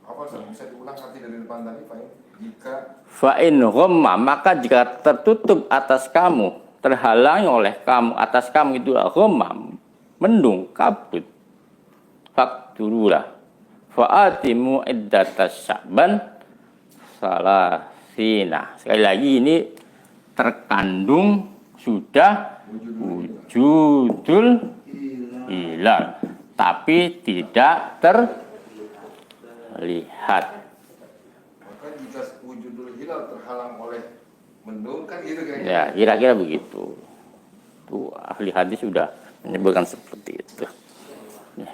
Apa bisa diulang arti dari depan tadi, Pak? Jika fa'in ghamma, maka jika tertutup atas kamu, terhalangi oleh kamu, atas kamu itu ghamam, mendung, kabut, fakdurulah fa'atimu iddatas Sya'ban salasina. Sekali lagi ini terkandung sudah wujudul hilal, tapi tidak terlihat. maka jika wujudul hilal terhalang oleh mendung, kan gitu kayaknya. Ya, kira-kira begitu. Itu ahli hadis sudah menyebutkan seperti itu. Ya.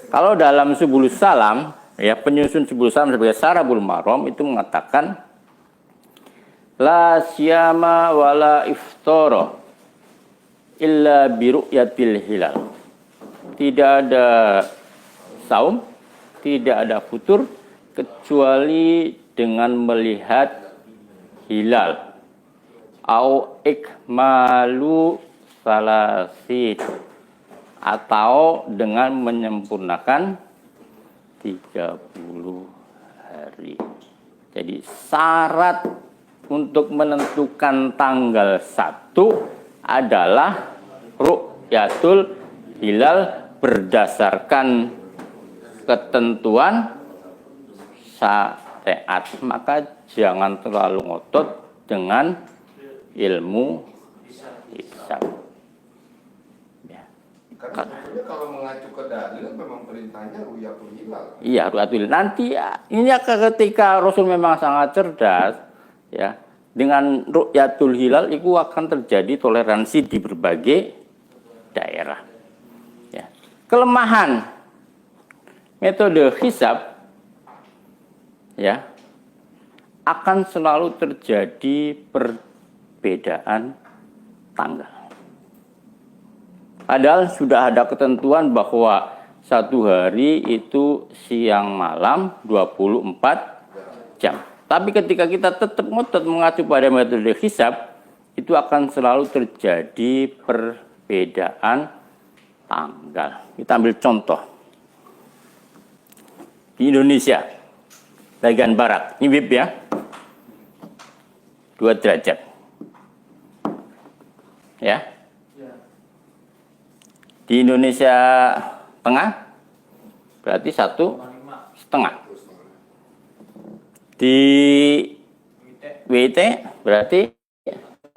Kalau dalam Subulus Salam, ya penyusun Subulus Salam sebagai Sarabul Maram itu mengatakan la syama wala iftara illa bi ru'yatil hilal. Tidak ada saum, tidak ada futur kecuali dengan melihat hilal. Au ikmalu salasin, atau dengan menyempurnakan 30 hari. Jadi syarat untuk menentukan tanggal 1 adalah ru'yatul hilal berdasarkan ketentuan syariat. Maka jangan terlalu ngotot dengan ilmu hisab. Ya. Karena sebetulnya kalau mengacu ke dalil memang perintahnya ru'yatul hilal. Iya, ru'yatul hilal. Nanti ya, ini ketika Rasul memang sangat cerdas, ya. Dengan ru'yatul hilal itu akan terjadi toleransi di berbagai daerah. Ya. Kelemahan metode hisab, ya, akan selalu terjadi perbedaan tanggal. Padahal sudah ada ketentuan bahwa satu hari itu siang malam 24 jam. Tapi ketika kita tetap ngotot mengacu pada metode hisab, itu akan selalu terjadi perbedaan tanggal. Kita ambil contoh. Di Indonesia, bagian barat, ini WIB ya, 2 derajat. Ya. Di Indonesia tengah berarti 1,5. Di WIT berarti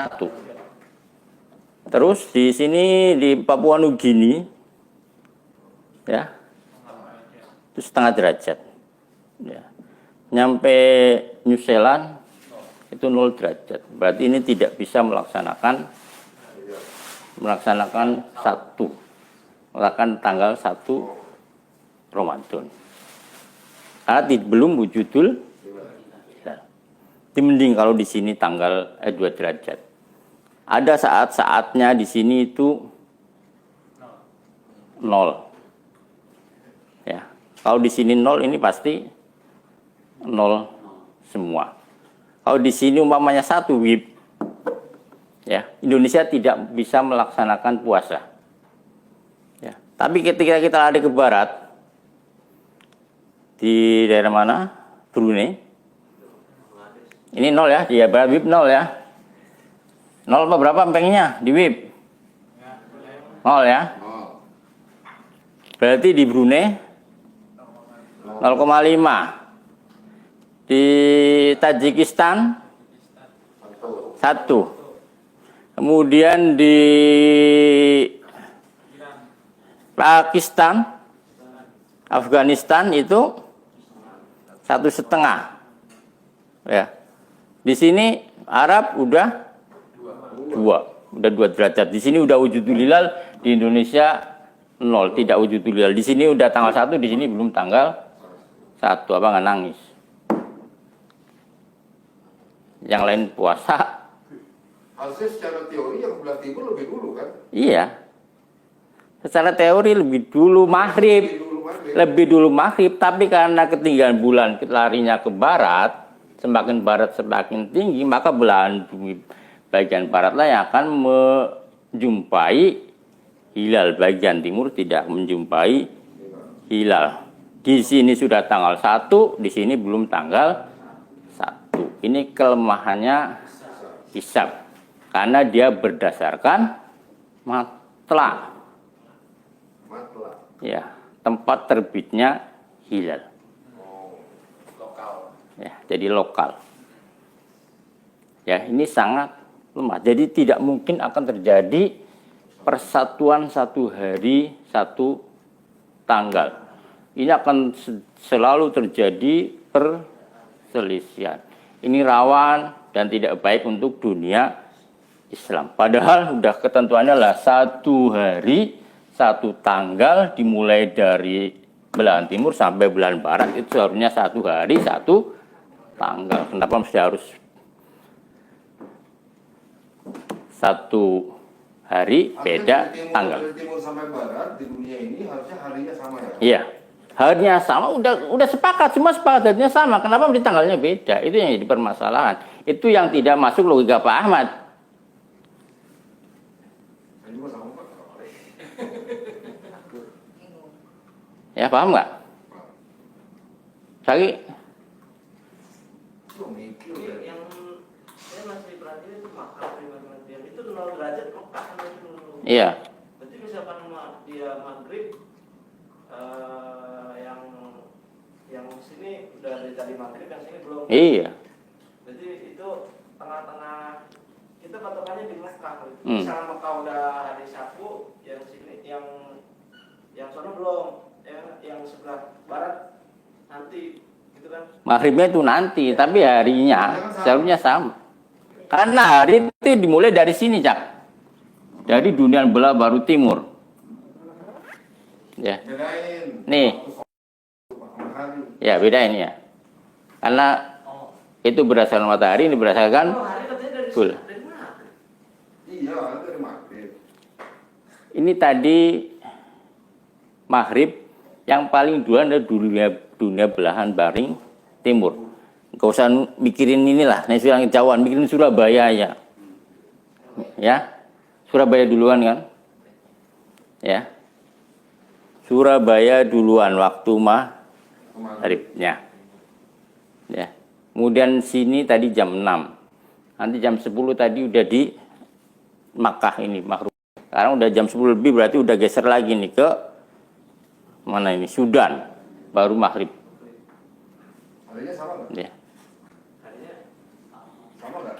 1. Terus di sini di Papua Nugini ya itu 0,5 derajat. Ya. Nyampe New Zealand itu 0 derajat. Berarti ini tidak bisa melaksanakan 1 tanggal 1 Ramadan. Karena belum wujudul hilal. Itu mending kalau di sini tanggal 2 derajat. Ada saat-saatnya di sini itu 0. Ya. Kalau di sini 0 ini pasti 0 semua. Kalau di sini umpamanya 1 WIB, ya, Indonesia tidak bisa melaksanakan puasa. Ya. Tapi ketika kita lari ke barat, di daerah mana? Brunei. Ini 0 ya, di barat WIB 0 ya. 0 apa berapa empengnya di WIB? 0 ya. Berarti di Brunei 0,5. Di Tajikistan 1. Kemudian di Pakistan, Afghanistan itu 1,5. Ya. Di sini Arab udah 2 derajat. Di sini udah wujudul hilal, di Indonesia 0, tidak wujudul hilal. Di sini udah tanggal 1, di sini belum tanggal 1. Apa nggak nangis? Yang lain puasa. Harusnya secara teori yang sebelah timur lebih dulu kan? Iya. Secara teori lebih dulu maghrib. Lebih dulu maghrib, tapi karena ketinggalan bulan larinya ke barat, semakin barat semakin tinggi, maka belahan bumi bagian baratlah yang akan menjumpai hilal. Bagian timur tidak menjumpai hilal. Di sini sudah tanggal 1, di sini belum tanggal 1. Ini kelemahannya hisab. Karena dia berdasarkan matla. Ya, tempat terbitnya hilal. Lokal. Ya, jadi lokal. Ya, ini sangat lemah. Jadi tidak mungkin akan terjadi persatuan 1 hari 1 tanggal. Ini akan selalu terjadi perselisihan. Ini rawan dan tidak baik untuk dunia Islam. Padahal udah ketentuannya lah 1 hari 1 tanggal dimulai dari belahan timur sampai belahan barat itu seharusnya 1 hari 1 tanggal. Kenapa mesti harus 1 hari beda tanggal? Dari timur sampai barat di dunia ini harusnya harinya sama ya. Iya. Harinya sama, udah sepakat, semua sepakat harinya sama. Kenapa mesti tanggalnya beda? Itu yang jadi permasalahan. Itu yang tidak masuk logika Pak Ahmad. Ini juga sama Pak. Ya paham nggak? Sagi? Itu mikir Ini ya. yang saya masih perhatiin itu makam primordial itu 0 derajat Mekah kan itu dulu. Iya. Berarti misalkan dia maghrib yang sini udah dari tadi maghrib, yang sini belum. Iya. Jadi itu tengah-tengah kita patokannya di Mekah. Hmm. Misalnya Mekah udah hari Sabtu, yang sini yang sono belum, yang sebelah barat nanti gitu kan. Maghribnya itu nanti, tapi harinya seharusnya sama. Karena hari itu dimulai dari sini, Cak. Dari dunia belah baru timur. Ya. Bedain. Nih. Ya, beda ini ya. Karena itu berdasarkan matahari, ini berdasarkan Oh, hari katanya dari Betul. dari mana? Iya, dari maghrib. ini tadi maghrib yang paling duluan adalah dunia belahan baring timur. Gak usah mikirin inilah, nih yang jauhan, mikirin Surabaya ya. Ya, Surabaya duluan kan? Ya, Surabaya duluan waktu maghribnya. Ya, kemudian sini tadi jam 6, nanti jam 10 tadi udah di Makkah ini maghrib. Sekarang udah jam 10 lebih, berarti udah geser lagi nih ke mana ini, Sudan, baru maghrib. Harinya sama nggak? Ya. Harinya Sama nggak?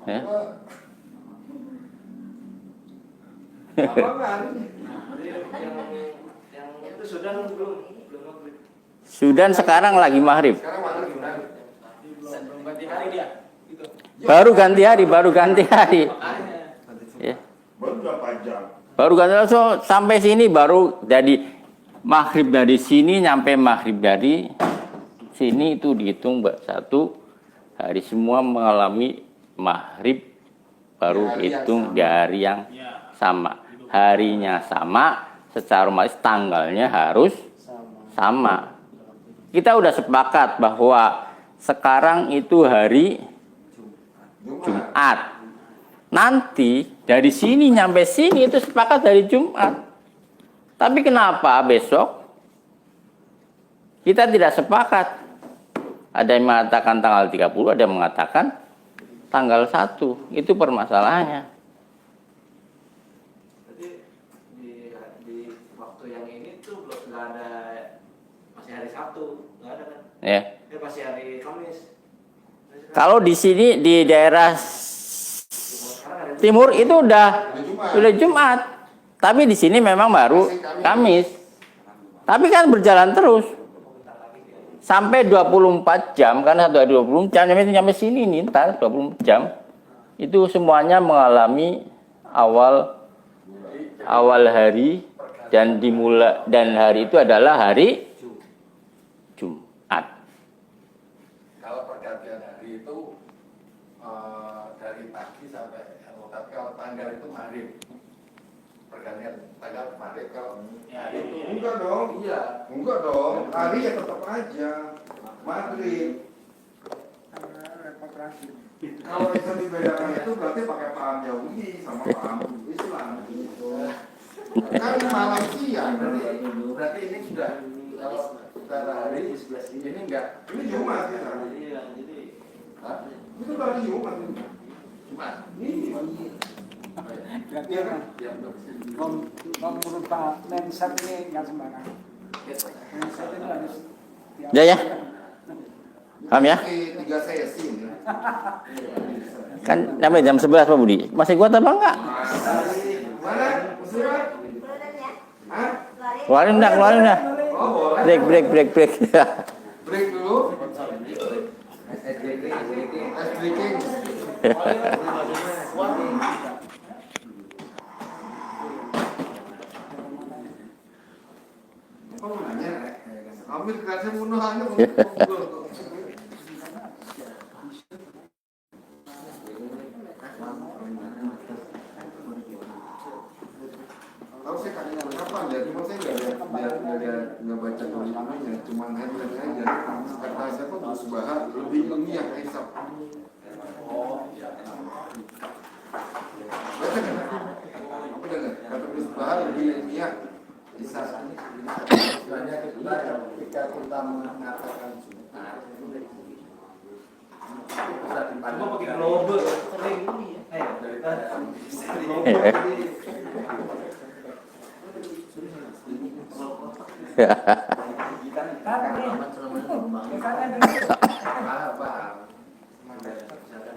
Ya. Sama. Sama nggak harinya? jadi yang itu Sudan belum maghrib. Sudan sekarang lagi maghrib. Sekarang mana gimana? Belum ganti hari dia. Gitu. Baru ganti hari. Ya. Baru berapa jam? Baru ganti hari, so, sampai sini baru jadi maghrib dari sini nyampe maghrib dari sini itu dihitung 1 hari, semua mengalami maghrib baru Di hari yang hitung sama. di hari yang sama. Harinya sama, secara otomatis tanggalnya harus sama. Kita udah sepakat bahwa sekarang itu hari Jumat. Nanti dari sini nyampe sini itu sepakat dari Jumat. Tapi kenapa besok kita tidak sepakat? Ada yang mengatakan tanggal 30, ada yang mengatakan tanggal 1. Itu permasalahannya. Jadi di waktu yang ini tuh belum nggak ada, masih hari Sabtu nggak ada kan? Ya. Masih hari Kamis. Kalau di sini di daerah Sekarang ada timur itu udah Jumat. Jumat. Tapi di sini memang baru Kamis. Tapi kan berjalan terus sampai 24 jam, karena satu hari 24 jam nyampe sini nih, entar 24 jam. Itu semuanya mengalami awal hari dan dimulai, dan hari itu adalah hari Jumat. Kalau pergantian hari itu dari pagi sampai, tapi kalau tanggal itu maghrib. Pergantian tanggal maghrib kalau Ya, itu iya. enggak dong. Iya, enggak dong. Hari ya tetap aja maghrib. Kalau itu dibedakan itu berarti pakai paham Yahudi sama paham Islam gitu. Kan malam siang berarti ini sudah, kalau secara hari ini enggak. Ini Jumat ya. Iya, jadi Hah? Itu berarti Jumat. Jumat. Ini. Berarti Iya kan? Iya, merubah mindset ini nggak sembarang. Mindset itu harus Ya, ya. Paham ya? 3 sesi ini. Kan sampai jam 11 Pak Budi. Masih kuat apa enggak? Mana? Muslimat? Hah? Keluarin dah. Oh, boleh. Break. Break dulu. Ice breaking. Oh, nanya, ambil kasih bunuh aja. Tahu saya kadang kapan ya, cuma saya nggak baca tulisannya, cuma headline aja. Kata siapa Gus Bahar lebih ilmiah hisab. Baca kan? Apa dengar? Kata Gus Bahar lebih ilmiah hisab. Sebenarnya ketika kita mengatakan Jumat, Cuma pakai global sering ini ya.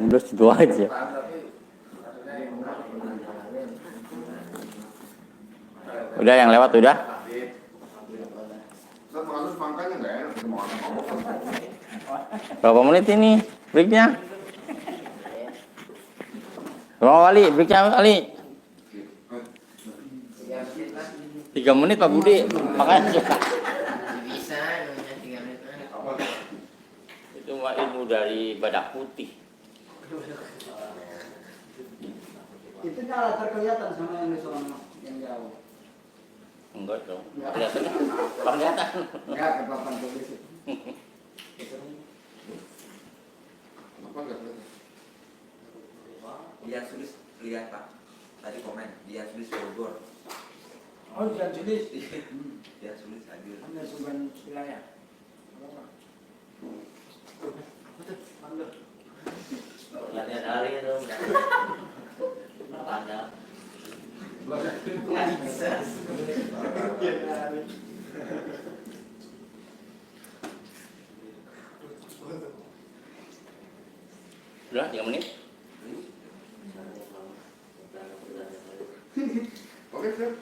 Udah situ aja. Udah yang lewat udah. Ustaz Maulus makanya nggak enak mau ngomong. Berapa menit ini breaknya? Bang Wali, breaknya kali. 3 menit Pak Budi, makanya Bisa, namanya 3 menit. itu mah ilmu dari badak putih. Itu kalau terkelihatan sama yang di sono yang jauh. Enggak dong, kelihatan. Kelihatan. Enggak ke papan tulis itu. Apa nggak kelihatan? Dia tulis, lihat Pak. Tadi komen, dia tulis Bogor. Oh, jangan tulis. Dia tulis hadir. Hanya suban wilayah. Lihat hari itu. Ada. Bisa. Udah 3 menit. Oke, Sir.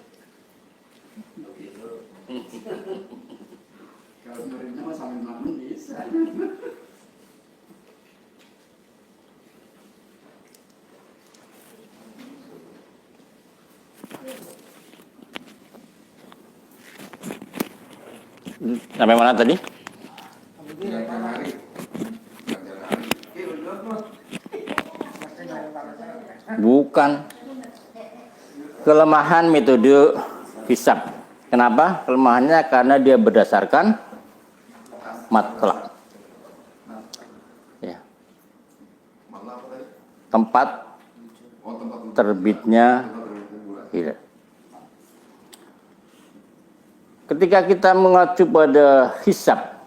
Kalau muridnya mah sambil makan bisa. Sampai mana tadi? Gantian hari. Bukan. Kelemahan metode hisab. Kenapa? Kelemahannya karena dia berdasarkan matlak. Ya. Malah apa tadi? Tempat Oh, tempat terbitnya bulan. hilal. Ketika kita mengacu pada hisab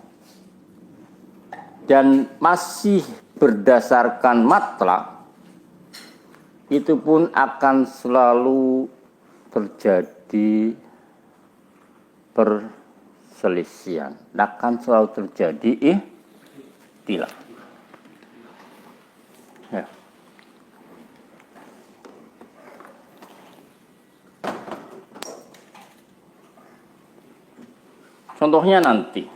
dan masih berdasarkan matlak, itu pun akan selalu terjadi perselisihan, akan selalu terjadi ikhtilaf. Ya. Contohnya nanti,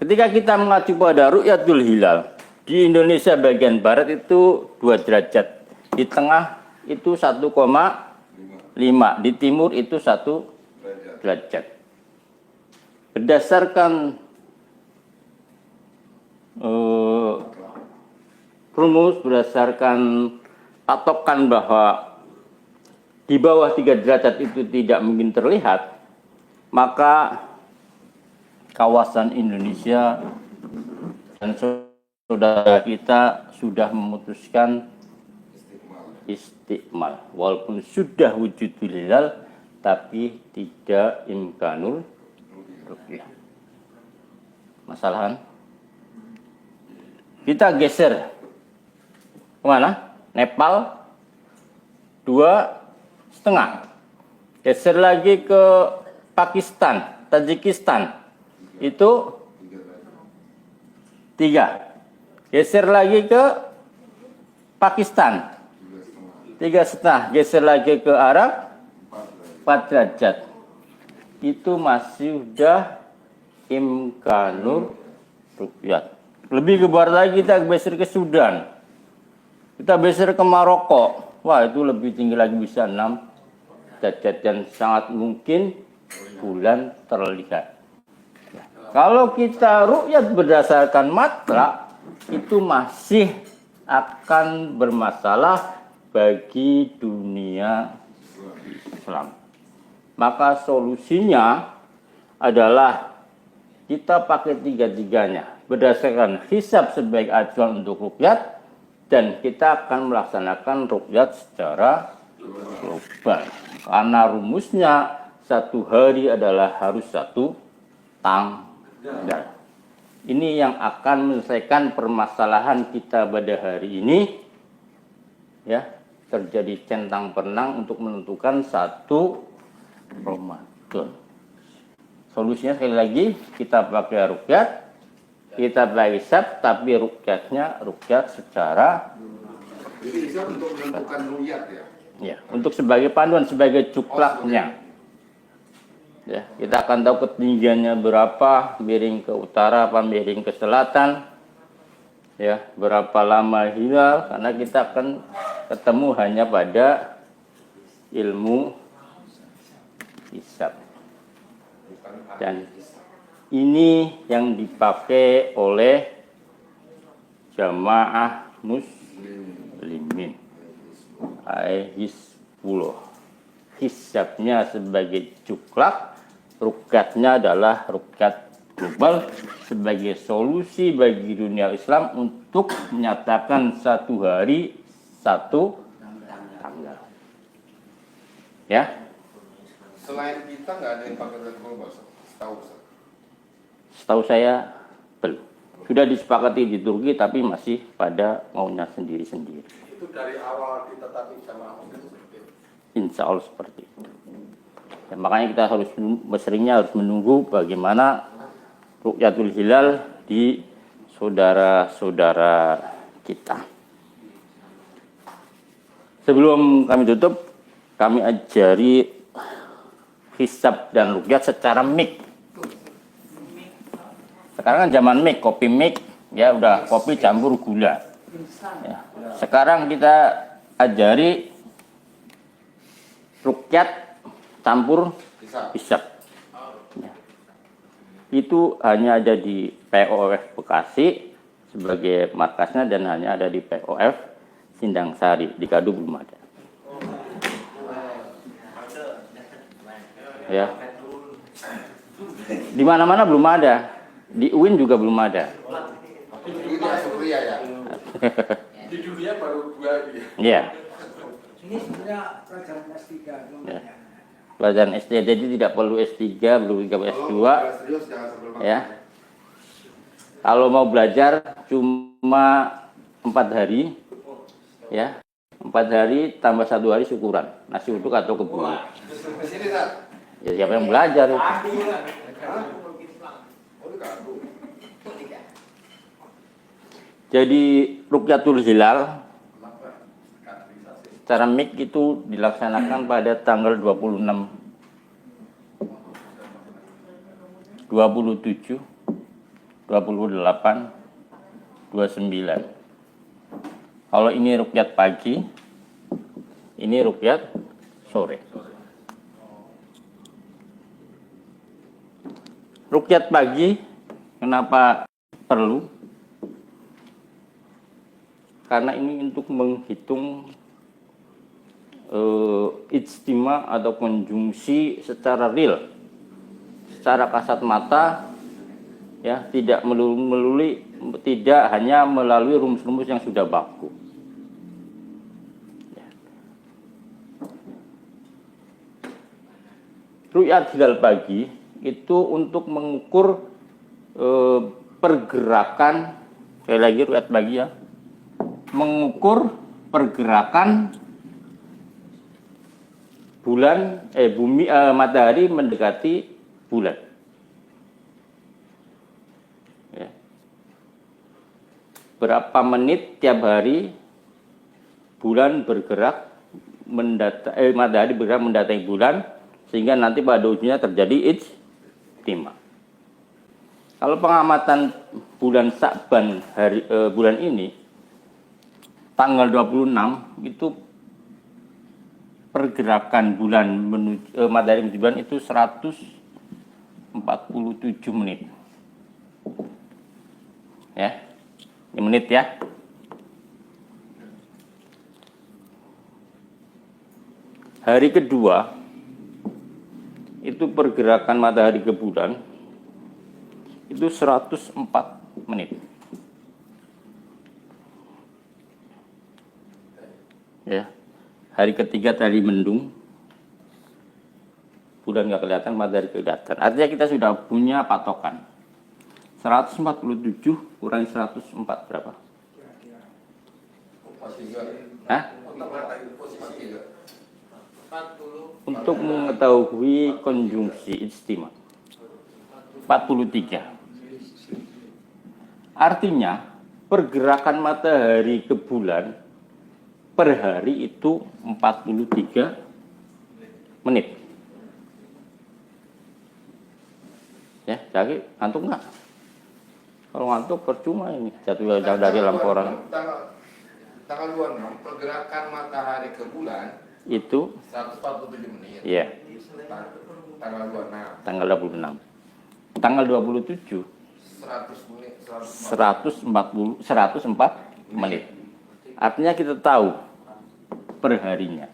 ketika kita mengacu pada ru'yatul hilal, di Indonesia bagian barat itu 2 derajat, di tengah itu 1,5, di timur itu 1 derajat. Berdasarkan rumus, berdasarkan patokan bahwa di bawah 3 derajat itu tidak mungkin terlihat, maka kawasan Indonesia dan saudara kita sudah memutuskan istiqmal, walaupun sudah wujudul hilal tapi tidak imkanul ru'yah. Masalahan kita geser kemana? Nepal 2,5, geser lagi ke Pakistan, Tajikistan itu 3, geser lagi ke Pakistan 3,5, geser lagi ke Arab 4 derajat. Itu masih udah imkanur ru'yat. Lebih ke barat lagi kita geser ke Sudan. Kita geser ke Maroko. Wah, itu lebih tinggi lagi, bisa 6 derajat dan sangat mungkin bulan terlihat. Kalau kita ru'yat berdasarkan matlak, itu masih akan bermasalah bagi dunia Islam. Maka solusinya adalah kita pakai tiga-tiganya. Berdasarkan hisab sebagai acuan untuk ruqyat, dan kita akan melaksanakan ruqyat secara global. Karena rumusnya 1 hari adalah harus 1 tanggal. Ini yang akan menyelesaikan permasalahan kita pada hari ini. Ya, terjadi centang perenang untuk menentukan 1 Ramadan. Solusinya sekali lagi, kita pakai ruqyat, kita pakai hisab, tapi ruqyatnya ruqyat secara, Jadi hisab untuk menentukan ru'yat ya. ya, untuk sebagai panduan, sebagai cuklaknya. Ya, kita akan tahu ketinggiannya berapa, miring ke utara apa miring ke selatan. Ya, berapa lama hilal, karena kita akan ketemu hanya pada ilmu hisab. Dan ini yang dipakai oleh jamaah muslimin, Hizbullah. Hisabnya sebagai cuklak, ruqyatnya adalah ruqyat global sebagai solusi bagi dunia Islam untuk menyatakan 1 hari 1 tanggal. Ya. Selain kita nggak ada yang pakai ru'yat global, setahu Ustaz. Setahu saya belum. Sudah disepakati di Turki tapi masih pada maunya sendiri-sendiri. Itu dari awal ditetapkan sama Muslim seperti itu. Insya Allah seperti itu. Ya, makanya kita seringnya harus menunggu bagaimana ru'yatul hilal di saudara-saudara kita. Sebelum kami tutup, kami ajari hisab dan ruqyat secara mik. Sekarang kan zaman mik, kopi mik, ya udah kopi campur gula. Ya. Sekarang kita ajari ruqyat campur hisab. Ya. Itu hanya ada di POF Bekasi sebagai markasnya dan hanya ada di POF Sindang Sari, di Kadu belum ada. Ya. Di mana-mana belum ada. Di UIN juga belum ada. Ini Asupria ya. Di dunia baru 2 ya. Iya. Ini sebenarnya pelajaran S3. Ya. Pelajaran SD, jadi tidak perlu S3, belum juga S2. Serius jangan sebelum Ya. Kalau mau belajar cuma 4 hari. Ya. 4 hari tambah 1 hari syukuran. Nasi uduk atau kebun. Di sini Ustaz. Ya, siapa yang belajar itu? Jadi Ruqyatul Hilal secara mik itu dilaksanakan pada tanggal 26, 27, 28, 29. Kalau ini ruqyat pagi, ini ruqyat sore. Ruqyat pagi, kenapa perlu? Karena ini untuk menghitung ijtima atau konjungsi secara real, secara kasat mata, ya, tidak tidak hanya melalui rumus-rumus yang sudah baku. Ya. Ruqyat hilal pagi itu untuk mengukur pergerakan, sekali lagi ruqyat pagi ya, mengukur pergerakan bulan, matahari mendekati bulan. Ya. Berapa menit tiap hari bulan bergerak matahari bergerak mendatangi bulan, sehingga nanti pada ujungnya terjadi ijtima. Kalau pengamatan bulan Sa'ban bulan ini tanggal 26 itu pergerakan bulan menuju matahari menuju bulan itu 147 menit. Ya. Ini menit ya. Hari kedua itu pergerakan matahari ke bulan itu 104 menit. Ya. Hari ketiga tadi mendung, bulan nggak kelihatan, matahari kelihatan. Artinya kita sudah punya patokan. 147 kurang 104 berapa? Hah? Untuk mengetahui konjungsi istimewa 43. Artinya pergerakan matahari ke bulan per hari itu 43 menit. Ya, jadi ngantuk nggak? Kalau ngantuk percuma ini jatuh jauh dari lampu orang. Tanggal 26 pergerakan matahari ke bulan Itu 147 menit. ya, Tanggal 26. tanggal 26. Tanggal 27 100 menit. 104 menit. Artinya kita tahu per harinya.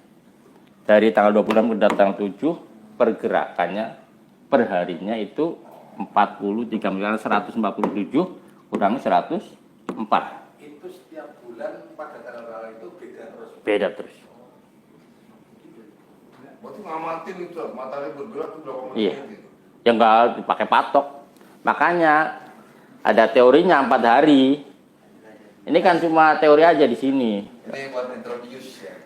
Dari tanggal 26 ke tanggal 7 pergerakannya per harinya itu 43 menit. 147 kurangi 104. Itu setiap bulan pada tanggal itu beda terus. Beda terus. Berarti ngamatin itu matahari bergerak itu berapa menit Iya. gitu. Yang nggak dipakai patok. Makanya ada teorinya 4 hari. Ini kan cuma teori aja di sini. Ini buat introduce ya.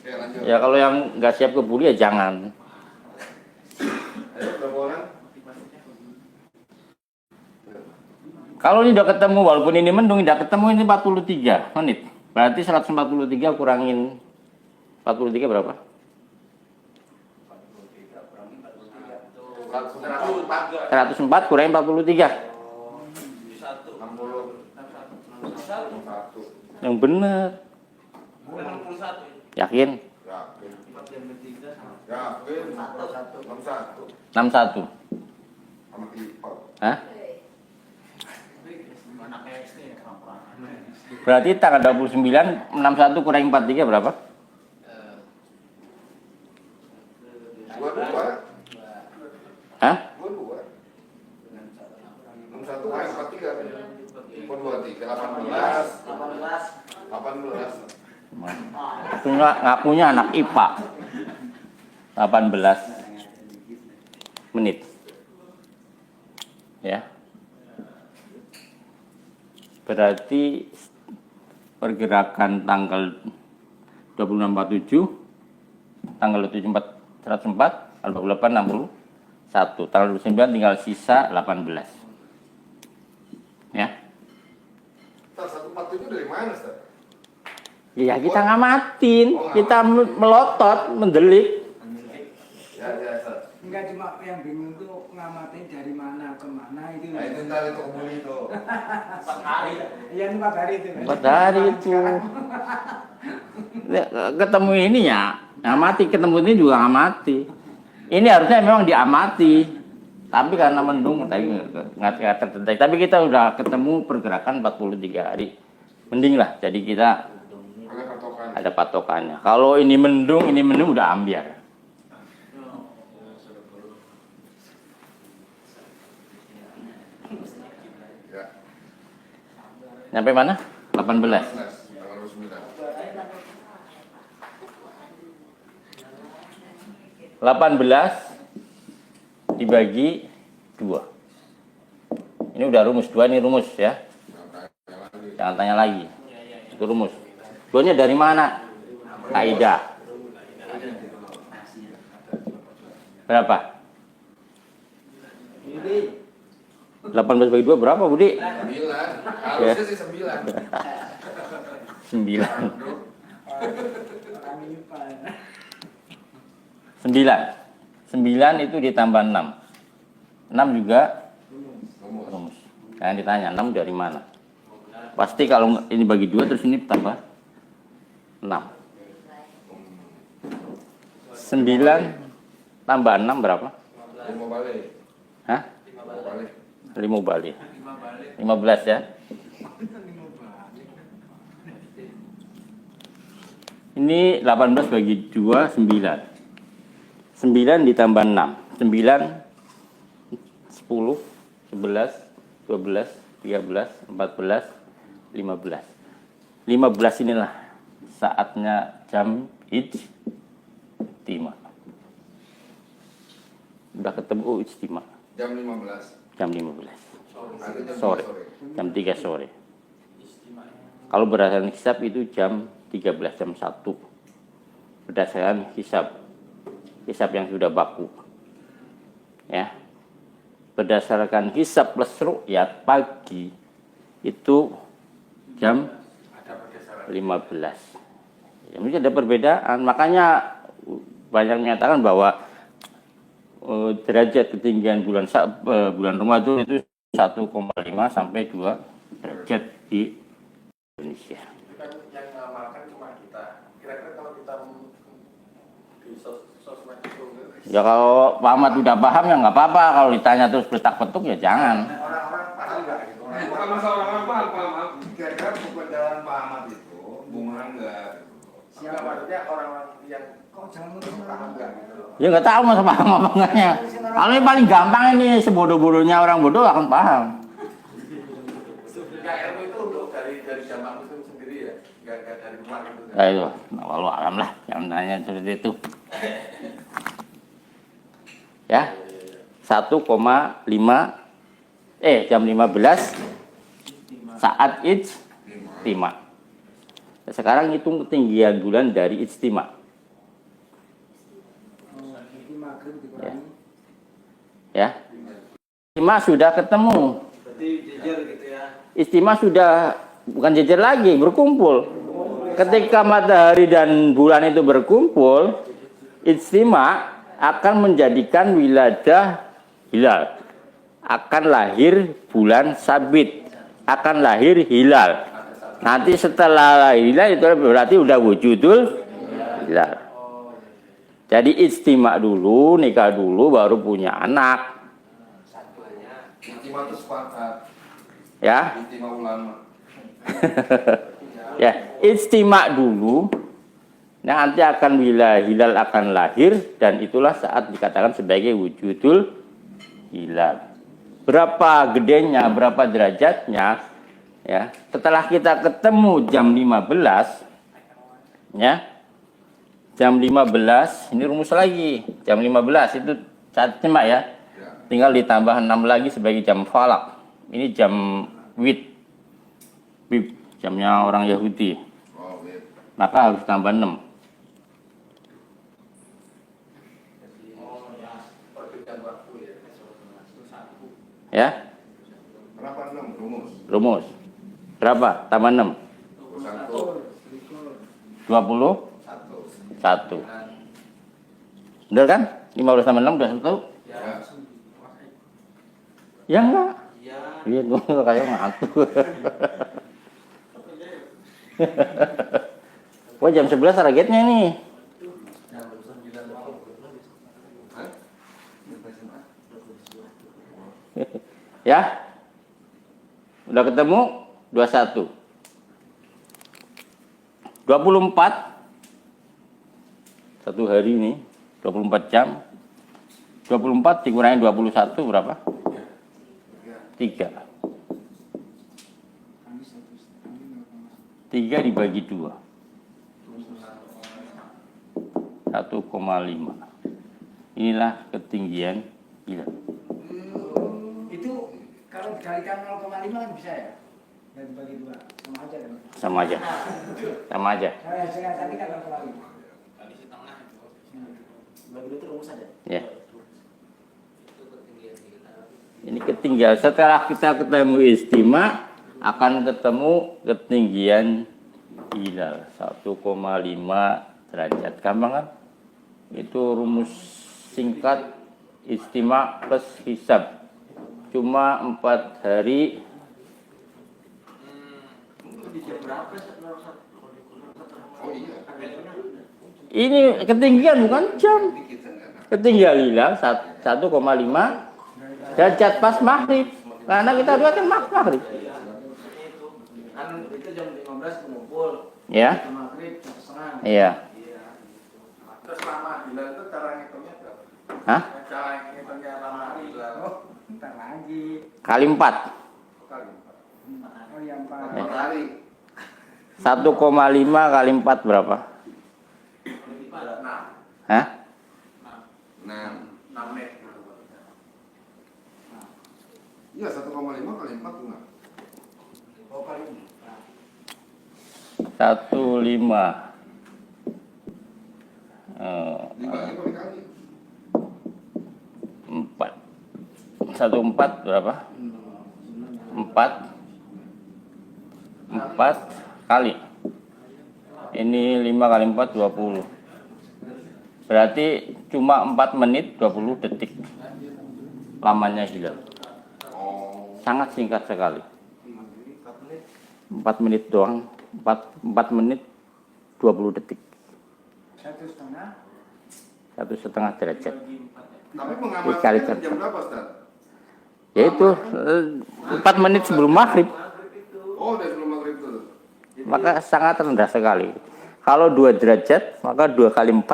Oke, lanjut. Ya kalau yang nggak siap kebuli ya jangan. Ada berapa orang? Kalau ini udah ketemu, walaupun ini mendung, tidak ketemu ini 43 menit. Berarti 143 kurangin 43 berapa? 104 kurangin 43. 60. Yang bener. 61. Yakin? Yakin. 4 Yakin. 61. 61. Sama tipe. Hah? Berarti tanggal 29, 61 kurangi 43 berapa? 22. Hah? 22. 61 kan 43. 23, 18. 18. Ngakunya anak IPA. 18 menit. Ya. Berarti pergerakan tanggal 26 47, tanggal 74 104, tanggal 28 61, tanggal 29 tinggal sisa 18. Ya. Ntar 147 dari mana, Ustaz? Ya kita ngamatin, kita melotot, mendelik. Ya, Ustaz. Enggak cuma yang bingung tuh ngamatin dari mana ke mana itu. Nah, itu ntar itu kebuli itu. 4 hari. Iya 4 hari itu. 4 hari itu. Ketemu ini ya, ngamati, ketemu ini juga ngamati. Ini harusnya memang diamati. Tapi karena mendung tadi nggak terdetek. Tapi kita udah ketemu pergerakan 43 hari. Mending lah, jadi kita Ada patokan. ada patokannya. Kalau ini mendung udah ambiar. Ya. Nyampe mana? 18. Tanggal 29. 18 dibagi 2. Ini udah rumus 2, ini rumus ya. Jangan tanya lagi. Itu rumus. 2-nya dari mana? Kaidah. Berapa? 18 bagi 2 berapa, Budi? 9. Harusnya sih 9. 9. Orang IPA. 9. 9 itu ditambah 6. 6 juga rumus. Jangan ditanya 6 dari mana. Pasti kalau ini bagi 2 terus ini tambah 6. 9 tambah 6 berapa? 5 balik. Hah? 5 balik. 5 balik. 15 ya. Ini 18 bagi 2, 9. 9 ditambah 6. 9, 10, 11, 12, 13, 14, 15. 15 inilah saatnya jam ijtima. Udah ketemu ijtima. Jam 15. Jam 15. Ada jam Sore. 2 sore. Jam 3 sore. Kalau berdasarkan hisab itu jam 13, jam 1. Berdasarkan hisab yang sudah baku. Ya. Berdasarkan hisab plus ru'yat pagi itu jam 15. Ya, mungkin ada perbedaan. Makanya banyak menyatakan bahwa derajat ketinggian bulan Ramadan itu 1,5 sampai 2 derajat di Indonesia. Itu kan yang mengamalkan cuma kita. Kira-kira kalau kita di sosmed itu Ya kalau Pak Ahmad udah paham ya nggak apa-apa. Kalau ditanya terus petak-petuk ya jangan. Orang-orang paham nggak gitu? Bukan masalah orang paham, paham. Kira-kira perbedaan Pak Ahmad itu bumerang nggak? siapa maksudnya orang-orang yang Kok jangan ngurus paham nggak gitu loh. Ya nggak tahu masa paham apa enggaknya. Kalau yang paling gampang ini sebodoh-bodohnya orang bodoh akan paham. Nggak, ilmu itu untuk dari jamaah muslim sendiri ya, nggak dari luar gitu. Ya itu, nah, walau alam lah, jangan tanya seperti itu. Ya, 1,5 jam 15 saat ijtima. Sekarang hitung ketinggian bulan dari ijtima. Itu maghrib dikurangi. Ya, ijtima sudah ketemu. Berarti jejer gitu ya. Ijtima sudah bukan jejer lagi, berkumpul. Ketika matahari dan bulan itu berkumpul, ijtima akan menjadikan wiladah hilal. Akan lahir bulan sabit. Akan lahir hilal. Nanti setelah lahir hilal itu berarti udah wujudul hilal. Jadi ijtima dulu, nikah dulu, baru punya anak. Ijtima itu sepakat. Ya. Ijtima ulama. Ya, ijtima dulu. Nanti akan hilal akan lahir dan itulah saat dikatakan sebagai wujudul hilal. Berapa gedenya, berapa derajatnya? Ya, setelah kita ketemu jam 15, ya, jam 15, ini rumus lagi, jam 15 itu saat ijtima ya, tinggal ditambah 6 lagi sebagai jam falak. Ini jam wib, jamnya orang Yahudi, Oh, wait. maka harus tambah 6. Perbedaan waktu ya. Ya, Berapa 6 rumus? rumus. Berapa? Tambah 6. 21. 21. Benar kan? 15 tambah 6 udah 1. Ya. Ya enggak? Iya. Iya, gue kayak ngantuk. Wah, jam 11 targetnya nih. Ya? Udah ketemu? 21. 24. Satu hari ini 24 jam. 24 dikurangi 21 berapa? 3. 3 dibagi 2. 1,5. Inilah ketinggian hilal. Itu kalau dikalikan 0,5 kan bisa ya? Dan dibagi 2. Sama aja kan? Sama aja. Sama aja. Saya hasilnya tadi kan 0,5. Bagi itu rumus aja. Ya. Ini ketinggian. Setelah kita ketemu ijtima, akan ketemu ketinggian hilal 1,5 derajat. Gampang kan? Itu rumus singkat istimewa plus hisab. Cuma 4 hari. Oh iya. Ini ketinggian bukan jam. Dikit saja. Ketinggian hilang 1,5 derajat pas maghrib. Karena kita lihat kan maghrib. Kan itu jam 15 mengumpul. Ya. Maghrib jam setengah. Iya. Terus lama hilal itu cara ngitungnya berapa? Hah? Cara ngitungnya lama hilal. Oh, ntar lagi. Kali 4. Kali. Oh, yang Pak. 4 hari. 1,5 kali 4 berapa? Nah, Hah? 6. 6 menit. Iya 1,5 kali 4 enggak. Oh, kali 15. 5 nya kali. 4. 1,4 berapa? 4 kali. Ini 5 kali 4 20. Berarti cuma 4 menit 20 detik lamanya hilal. Oh. Sangat singkat sekali. 4 menit doang. 4 menit 20 detik. 1,5. 1,5 derajat. Tapi Dikalikan. mengamalkan jam berapa, Ustaz? Yaitu 4 menit sebelum maghrib. Oh, dari sebelum maghrib itu. Maka sangat rendah sekali. Kalau 2 derajat, maka 2 kali 4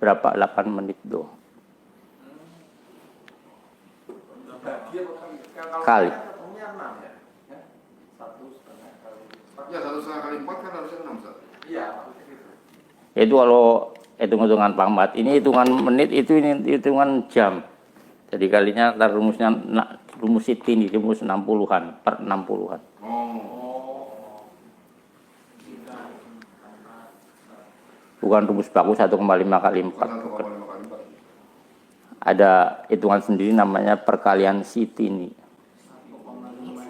berapa? 8 menit doang. Kali. Ketemu 6 ya? 1,5 kali. Ya 1,5 kali 4 kan harusnya 6, Ustaz. Iya, maksudnya gitu. Itu kalau hitung-hitungan pangmat. Ini hitungan menit, ini hitungan jam. Jadi kalinya ntar rumusnya rumus ini rumus 60-an per 60-an. Oh. Bukan rumus baku 1,5 kali 4. 1,5 kali 4. Ada hitungan sendiri namanya perkalian Sitini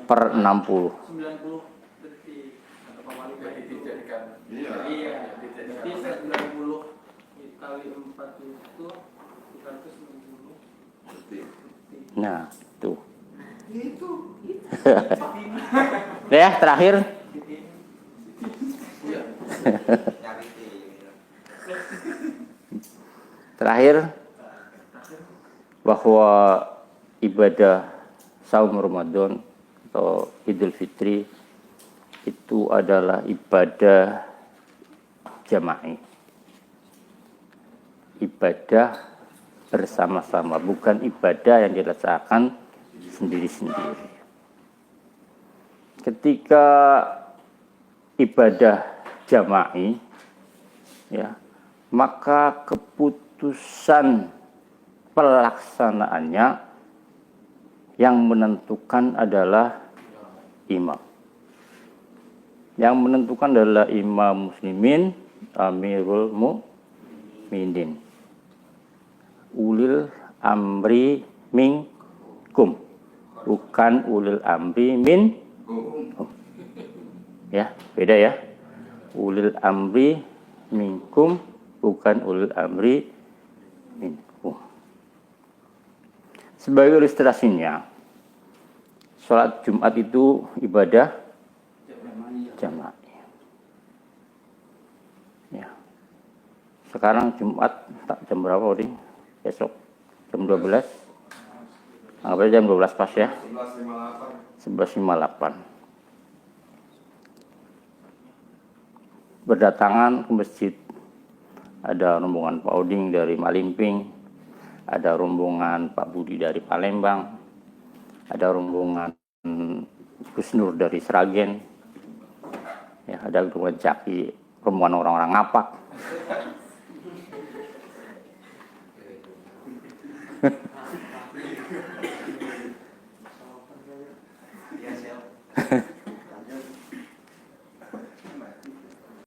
per 60. 90 detik. 1,5 Jadi itu. dijadikan. Iya. Iya, jadi 90 kali 4 itu 360 Detik. Nah, tuh. Itu. Ya, terakhir. Nyari sih. Terakhir bahwa ibadah saum Ramadan atau Idul Fitri itu adalah ibadah jama'i. Ibadah bersama-sama, bukan ibadah yang dirasakan sendiri-sendiri. Ketika ibadah jama'i, ya, maka keputusan pelaksanaannya yang menentukan adalah imam. Yang menentukan adalah imam muslimin, amirul mu'minin, ulil amri minkum, bukan ulil amri minkum. Ya, beda ya. Ulil amri minkum, bukan ulil amri minkum. Sebagai ilustrasinya, sholat Jumat itu ibadah jama'i. Ya. Sekarang Jumat jam berapa, Oding? Besok jam 12. Anggap aja jam 12 pas ya. 11.58. 11.58. Berdatangan ke masjid. Ada rombongan Pak Oding dari Malimping, ada rombongan Pak Budi dari Palembang, ada rombongan Gus Nur dari Sragen, ya, ada rombongan Jaki, rombongan orang-orang Ngapak.